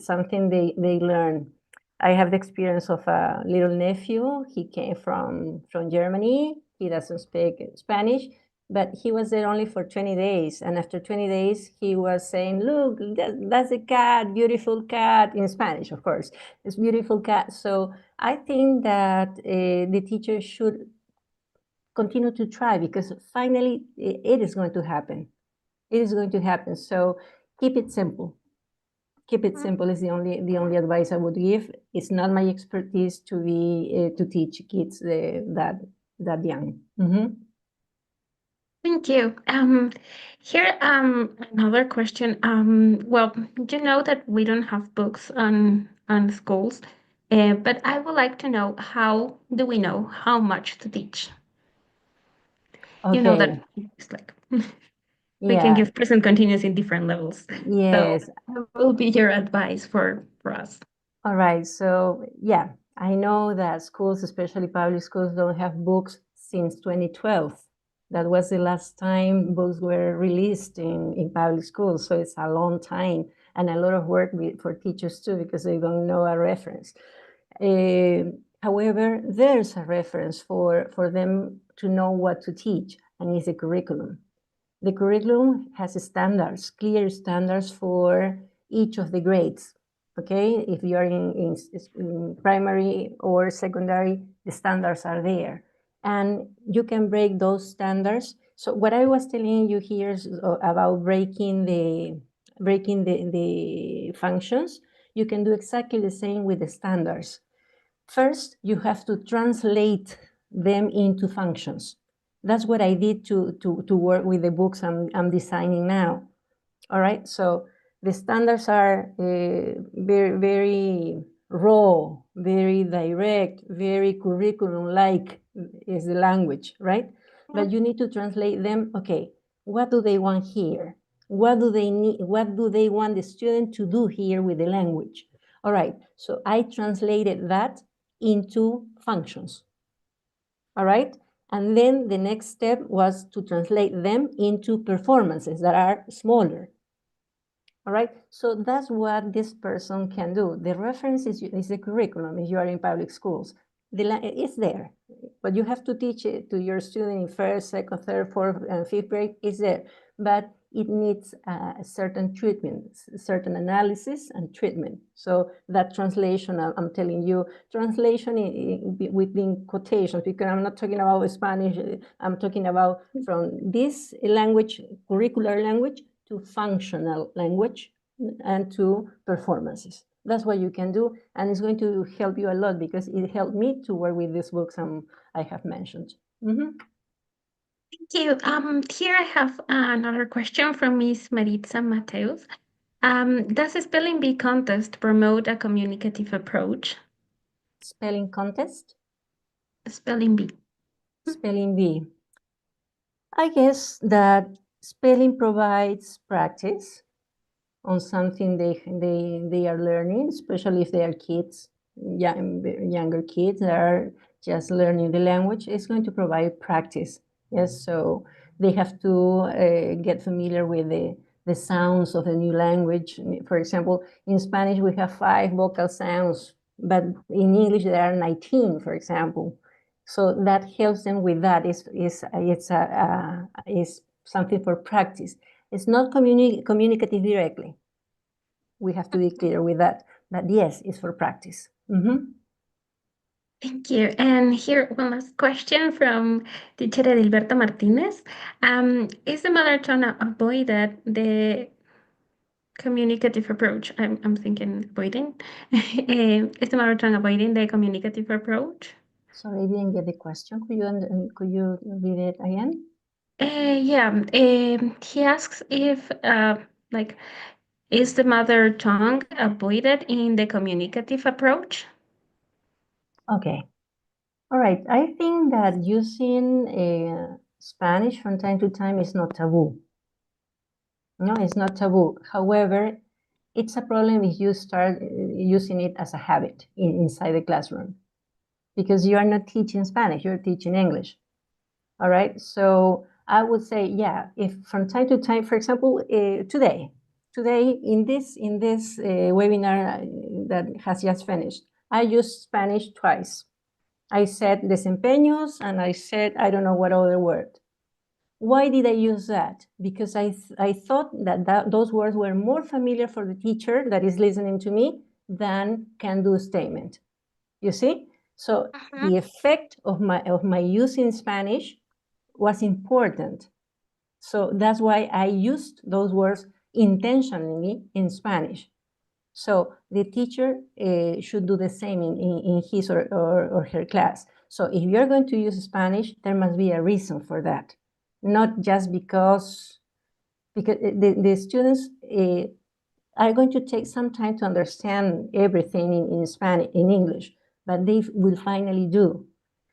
something they learn. I have the experience of a little nephew. He came from Germany. He doesn't speak Spanish, but he was there only for 20 days. And after 20 days, he was saying, look, that's a cat, beautiful cat, in Spanish, of course. It's beautiful cat. So I think that the teacher should continue to try, because finally it is going to happen. It is going to happen. So keep it simple. Keep it simple is the only advice I would give. It's not my expertise to be to teach kids that young. Thank you. Here, another question. Well, you know that we don't have books on schools, but I would like to know, how do we know how much to teach? You know that Okay. it's like we can Yeah. give present continuous in different levels. Yes. So, what will be your advice for us? All right. So yeah, I know that schools, especially public schools, don't have books since 2012. That was the last time books were released in public schools. So it's a long time, and a lot of work for teachers too, because they don't know a reference. However, there's a reference for them to know what to teach, and it's a curriculum. The curriculum has standards, clear standards for each of the grades. Okay, if you are in primary or secondary, the standards are there, and you can break those standards. So what I was telling you here is about breaking the functions. You can do exactly the same with the standards. First, you have to translate them into functions. That's what I did to work with the books I'm designing now. All right, so the standards are very, very raw, very direct, very curriculum-like is the language, right? But you need to translate them. Okay, what do they want here? What do they need? What do they want the student to do here with the language? All right, so I translated that into functions. All right, and then the next step was to translate them into performances that are smaller. All right, so that's what this person can do. The reference is the curriculum if you are in public schools. It's there, but you have to teach it to your student in first, second, third, fourth, and fifth grade. It's there, but it needs a certain treatment, certain analysis and treatment. So that translation, I'm telling you, translation within quotations, because I'm not talking about Spanish. I'm talking about from this language, curricular language, to functional language and to performances. That's what you can do, and it's going to help you a lot, because it helped me to work with these books I have mentioned. Thank you. Here I have another question from Miss Maritza Mateus. Does a spelling bee contest promote a communicative approach? Spelling contest? Spelling bee. Spelling bee. I guess that spelling provides practice on something they are learning, especially if they are kids, younger kids that are just learning the language. It's going to provide practice. Yes, so they have to get familiar with the sounds of the new language. For example, in Spanish we have 5 vocal sounds, but in English there are 19, for example. So that helps them with that. It's something for practice. It's not communicative directly. We have to be clear with that. But yes, it's for practice. Thank you. And here, one last question from teacher Edilberto Martinez. Is the mother tongue avoided the communicative approach? I'm thinking avoiding. Is the mother tongue avoiding the communicative approach? Sorry, I didn't get the question. Could you read it again? Yeah. He asks if is the mother tongue avoided in the communicative approach? Okay. All right. I think that using Spanish from time to time is not taboo. No, it's not taboo. However, it's a problem if you start using it as a habit inside the classroom, because you are not teaching Spanish, you're teaching English. All right. So I would say, yeah, if from time to time, for example, today in this webinar that has just finished, I used Spanish twice. I said desempeños, and I said, I don't know what other word. Why did I use that? Because I thought that those words were more familiar for the teacher that is listening to me than can-do statement. You see? So the effect of my use in Spanish was important. So that's why I used those words intentionally in Spanish. So the teacher should do the same in his or her class. So if you're going to use Spanish, there must be a reason for that. Not just because the students are going to take some time to understand everything in Spanish, in English, but they will finally do.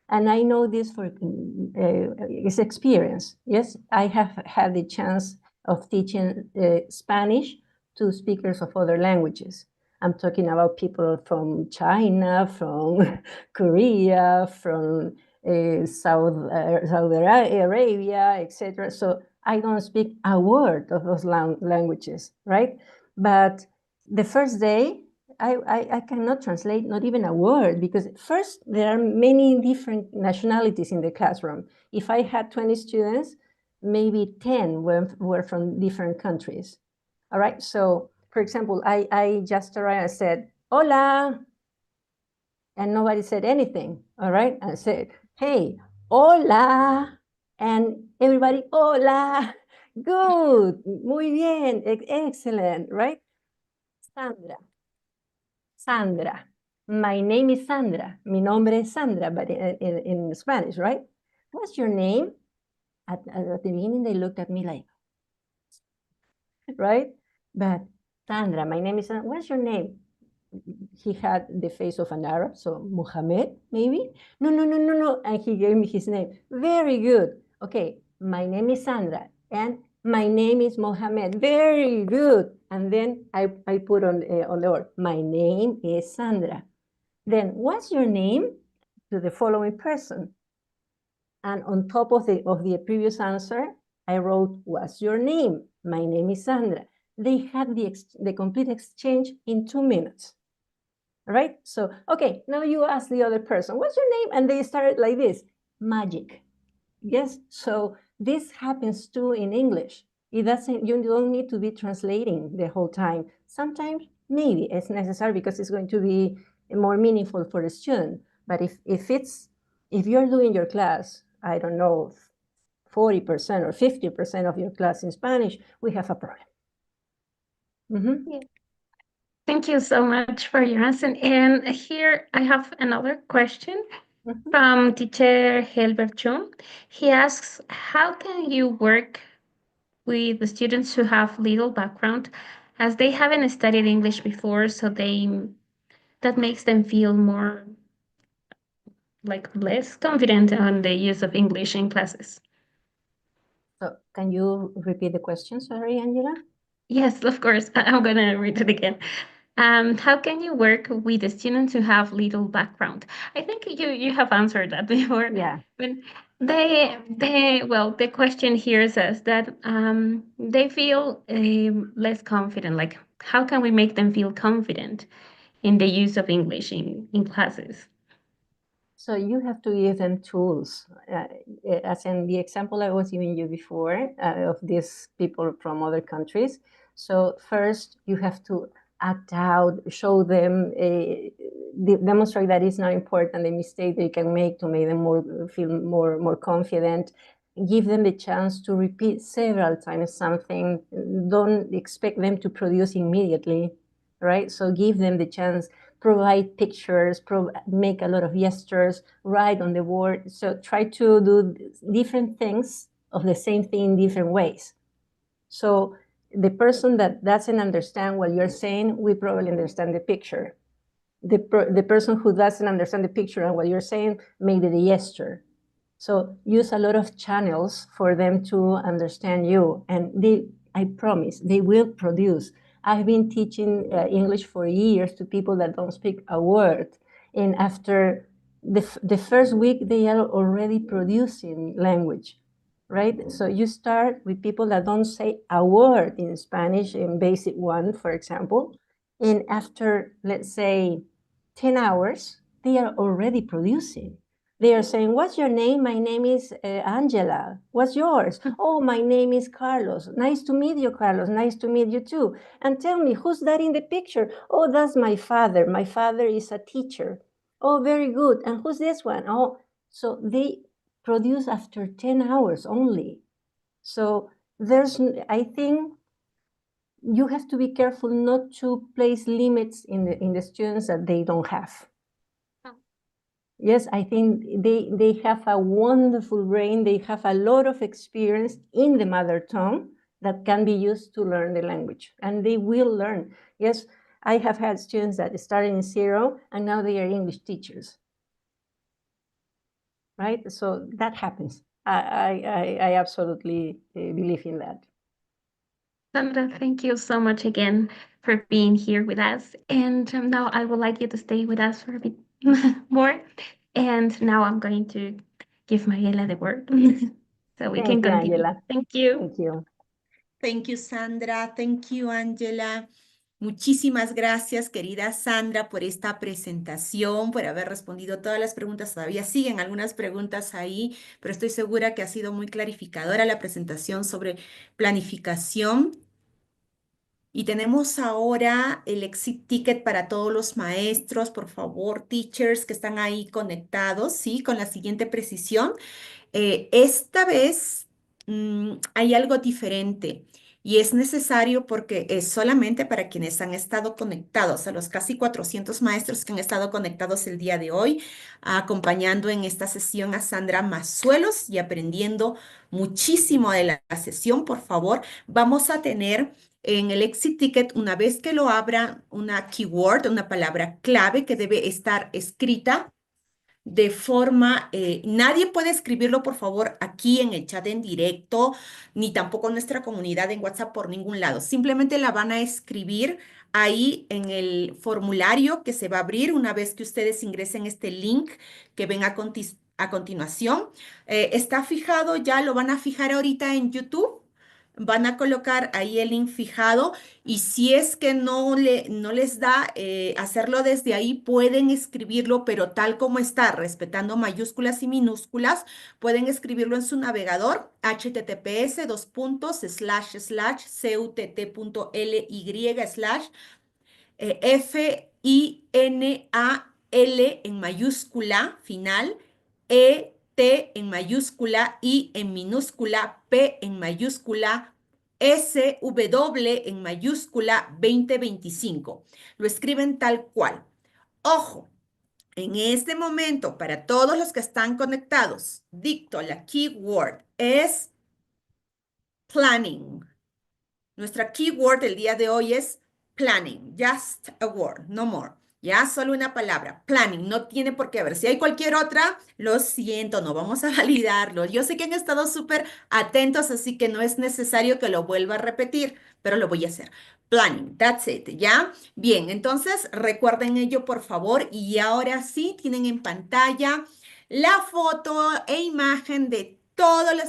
And I know this for its experience. Yes, I have had the chance of teaching Spanish to speakers of other languages. I'm talking about people from China, from Korea, from Saudi Arabia, etc. So I don't speak a word of those languages, right? But the first day, I cannot translate not even a word, because first, there are many different nationalities in the classroom. If I had 20 students, maybe 10 were from different countries. All right, so for example, I just arrived, I said, hola, and nobody said anything, all right? I said, hey, hola, and everybody, hola, good, muy bien, excellent, right? Sandra. My name is Sandra. Mi nombre es Sandra, but in Spanish, right? What's your name? At the beginning, they looked at me like, right? But Sandra, my name is Sandra. What's your name? He had the face of an Arab, so Muhammad, maybe? No. And he gave me his name. Very good. Okay, my name is Sandra, and my name is Mohammed. Very good. And then I put on the word, my name is Sandra. Then, what's your name? To the following person. And on top of the previous answer, I wrote, what's your name? My name is Sandra. They had the complete exchange in 2 minutes. All right? So, okay, now you ask the other person, what's your name? And they started like this, magic. Yes, so this happens too in English. It doesn't, you don't need to be translating the whole time. Sometimes maybe it's necessary because it's going to be more meaningful for the student. But if you're doing your class, I don't know, 40% or 50% of your class in Spanish, we have a problem. Yeah. Thank you so much for your answer. And here I have another question from teacher Helbert Chung. He asks, how can you work with the students who have little background as they haven't studied English before, so that makes them feel more like less confident on the use of English in classes? So can you repeat the question? Sorry, Angela? Yes, of course. I'm going to read it again. How can you work with the students who have little background? I think you have answered that before. Yeah. But the question here says that they feel less confident. Like, how can we make them feel confident in the use of English in classes? So you have to give them tools, as in the example I was giving you before of these people from other countries. So first you have to act out, show them, demonstrate that it's not important, the mistake they can make to make them feel more confident. Give them the chance to repeat several times something. Don't expect them to produce immediately, right? So give them the chance, provide pictures, make a lot of gestures, write on the board. So try to do different things of the same thing in different ways. So the person that doesn't understand what you're saying, we probably understand the picture. The person who doesn't understand the picture and what you're saying, made the gesture. So use a lot of channels for them to understand you. And I promise, they will produce. I've been teaching English for years to people that don't speak a word. And after the first week, they are already producing language, right? So you start with people that don't say a word in Spanish, in basic one, for example. And after, let's say, 10 hours, they are already producing. They are saying, what's your name? My name is Angela. What's yours? Oh, my name is Carlos. Nice to meet you, Carlos. Nice to meet you too. And tell me, who's that in the picture? Oh, that's my father. My father is a teacher. Oh, very good. And who's this one? Oh, so they produce after 10 hours only. So I think you have to be careful not to place limits in the students that they don't have. Yes, I think they have a wonderful brain. They have a lot of experience in the mother tongue that can be used to learn the language, and they will learn. Yes, I have had students that started in 0 and now they are English teachers. Right? So that happens. I absolutely believe in that. Sandra, thank you so much again for being here with us. And now I would like you to stay with us for a bit more. And now I'm going to give Mariela the word so we can Thank you, continue. Angela. Thank you. Thank you. Thank you, Sandra. Thank you, Angela. Muchísimas gracias, querida Sandra, por esta presentación, por haber respondido todas las preguntas. Todavía siguen algunas preguntas ahí, pero estoy segura que ha sido muy clarificadora la presentación sobre planificación. Y tenemos ahora el exit ticket para todos los maestros, por favor, teachers que están ahí conectados, ¿sí? Con la siguiente precisión. Esta vez hay algo diferente y es necesario porque es solamente para quienes han estado conectados, a los casi 400 maestros que han estado conectados el día de hoy, acompañando en esta sesión a Sandra Mazuelos y aprendiendo muchísimo de la sesión. Por favor, vamos a tener en el exit ticket, una vez que lo abra, una keyword, una palabra clave que debe estar escrita de forma, nadie puede escribirlo, por favor, aquí en el chat en directo, ni tampoco en nuestra comunidad en WhatsApp por ningún lado. Simplemente la van a escribir ahí en el formulario que se va a abrir una vez que ustedes ingresen este link que ven a continuación. Está fijado, ya lo van a fijar ahorita en YouTube. Van a colocar ahí el link fijado y si es que no les da hacerlo desde ahí, pueden escribirlo, pero tal como está, respetando mayúsculas y minúsculas, pueden escribirlo en su navegador, https://cutt.ly/final en mayúscula final, T en mayúscula, I en minúscula, P en mayúscula, SW en mayúscula 2025. Lo escriben tal cual. Ojo, en este momento, para todos los que están conectados, dicto la keyword es planning. Nuestra keyword del día de hoy es planning, just a word, no more. Ya solo una palabra, planning, no tiene por qué haber. Si hay cualquier otra, lo siento, no vamos a validarlo. Yo sé que han estado súper atentos, así que no es necesario que lo vuelva a repetir, pero lo voy a hacer. Planning, that's it, ¿ya? Bien, entonces recuerden ello, por favor. Y ahora sí, tienen en pantalla la foto e imagen de todos los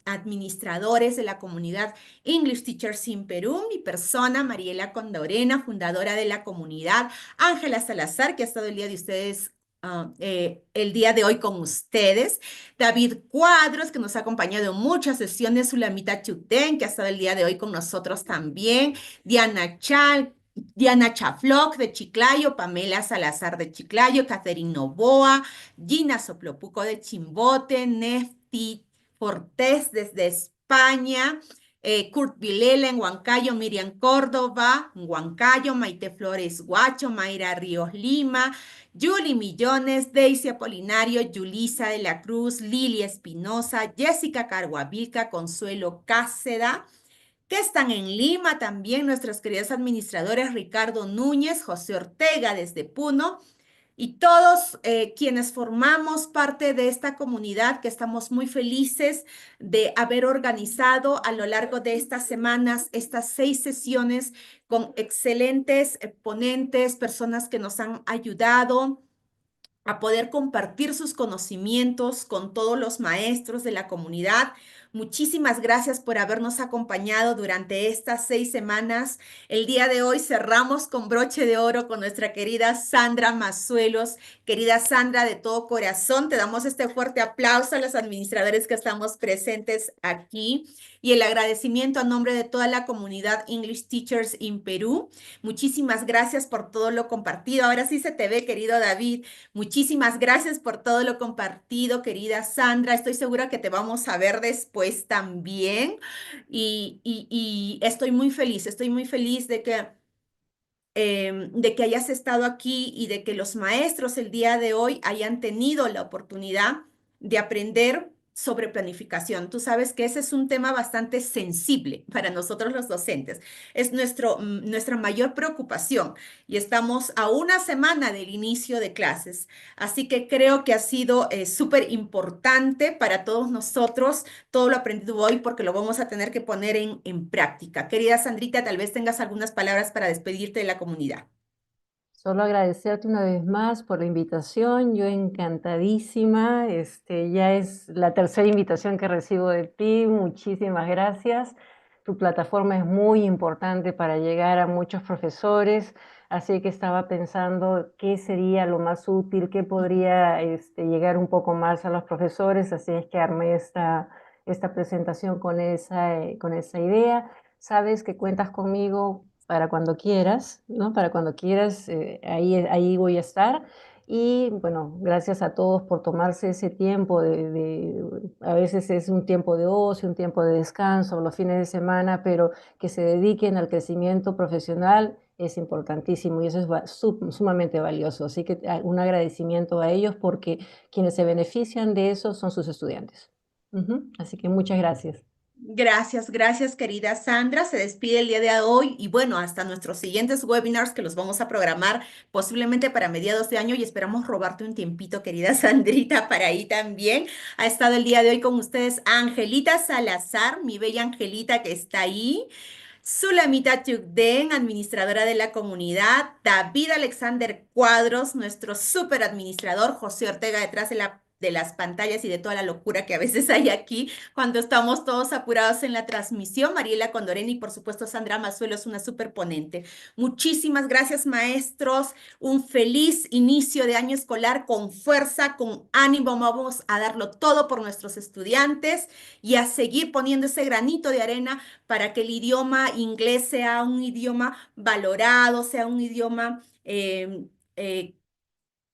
administradores de la comunidad English Teachers in Perú, mi persona, Mariela Condorena, fundadora de la comunidad, Ángela Salazar, que ha estado el día de hoy con ustedes, David Cuadros, que nos ha acompañado en muchas sesiones, Sulamita Chuten, que ha estado el día de hoy con nosotros también, Diana Chafloc de Chiclayo, Pamela Salazar de Chiclayo, Catherine Novoa, Gina Soplopuco de Chimbote, Nefti Fortés desde España, Kurt Vilela en Huancayo, Miriam Córdoba en Huancayo, Maite Flores Guacho, Mayra Ríos Lima, Julie Millones, Daisy Apolinario, Yulisa de la Cruz, Lili Espinosa, Jessica Carguavilca, Consuelo Cáceda, que están en Lima también nuestros queridos administradores Ricardo Núñez, José Ortega desde Puno y todos quienes formamos parte de esta comunidad que estamos muy felices de haber organizado a lo largo de estas semanas estas 6 sesiones con excelentes ponentes, personas que nos han ayudado a poder compartir sus conocimientos con todos los maestros de la comunidad. Muchísimas gracias por habernos acompañado durante estas 6 semanas. El día de hoy cerramos con broche de oro con nuestra querida Sandra Mazuelos. Querida Sandra, de todo corazón, te damos este fuerte aplauso a los administradores que estamos presentes aquí y el agradecimiento a nombre de toda la comunidad English Teachers in Perú. Muchísimas gracias por todo lo compartido. Ahora sí se te ve, querido David. Muchísimas gracias por todo lo compartido, querida Sandra. Estoy segura que te vamos a ver después también. Y estoy muy feliz de que hayas estado aquí y de que los maestros el día de hoy hayan tenido la oportunidad de aprender sobre planificación. Tú sabes que ese es un tema bastante sensible para nosotros los docentes. Es nuestra mayor preocupación y estamos a una semana del inicio de clases. Así que creo que ha sido súper importante para todos nosotros todo lo aprendido hoy porque lo vamos a tener que poner en práctica. Querida Sandrita, tal vez tengas algunas palabras para despedirte de la comunidad. Solo agradecerte una vez más por la invitación. Yo encantadísima. Ya es la tercera invitación que recibo de ti. Muchísimas gracias. Tu plataforma es muy importante para llegar a muchos profesores, así que estaba pensando qué sería lo más útil, qué podría llegar un poco más a los profesores, así es que armé esta presentación con esa idea. Sabes que cuentas conmigo para cuando quieras, ¿no? Para cuando quieras, ahí voy a estar. Y bueno, gracias a todos por tomarse ese tiempo a veces es un tiempo de ocio, un tiempo de descanso, los fines de semana, pero que se dediquen al crecimiento profesional es importantísimo y eso es sumamente valioso. Así que un agradecimiento a ellos porque quienes se benefician de eso son sus estudiantes. Así que muchas gracias. Gracias, gracias, querida Sandra. Se despide el día de hoy y bueno, hasta nuestros siguientes webinars que los vamos a programar posiblemente para mediados de año y esperamos robarte un tiempito, querida Sandrita, para ahí también. Ha estado el día de hoy con ustedes Angelita Salazar, mi bella Angelita que está ahí. Sulamita Tugden, administradora de la comunidad, David Alexander Cuadros, nuestro súper administrador, José Ortega detrás de las pantallas y de toda la locura que a veces hay aquí cuando estamos todos apurados en la transmisión, Mariela Condoreni y por supuesto Sandra Mazuelos, una súper ponente. Muchísimas gracias maestros, un feliz inicio de año escolar con fuerza, con ánimo, vamos a darlo todo por nuestros estudiantes y a seguir poniendo ese granito de arena para que el idioma inglés sea un idioma valorado, sea un idioma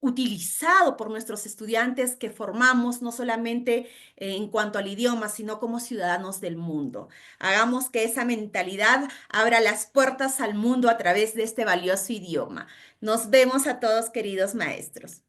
utilizado por nuestros estudiantes que formamos no solamente en cuanto al idioma, sino como ciudadanos del mundo. Hagamos que esa mentalidad abra las puertas al mundo a través de este valioso idioma. Nos vemos a todos, queridos maestros.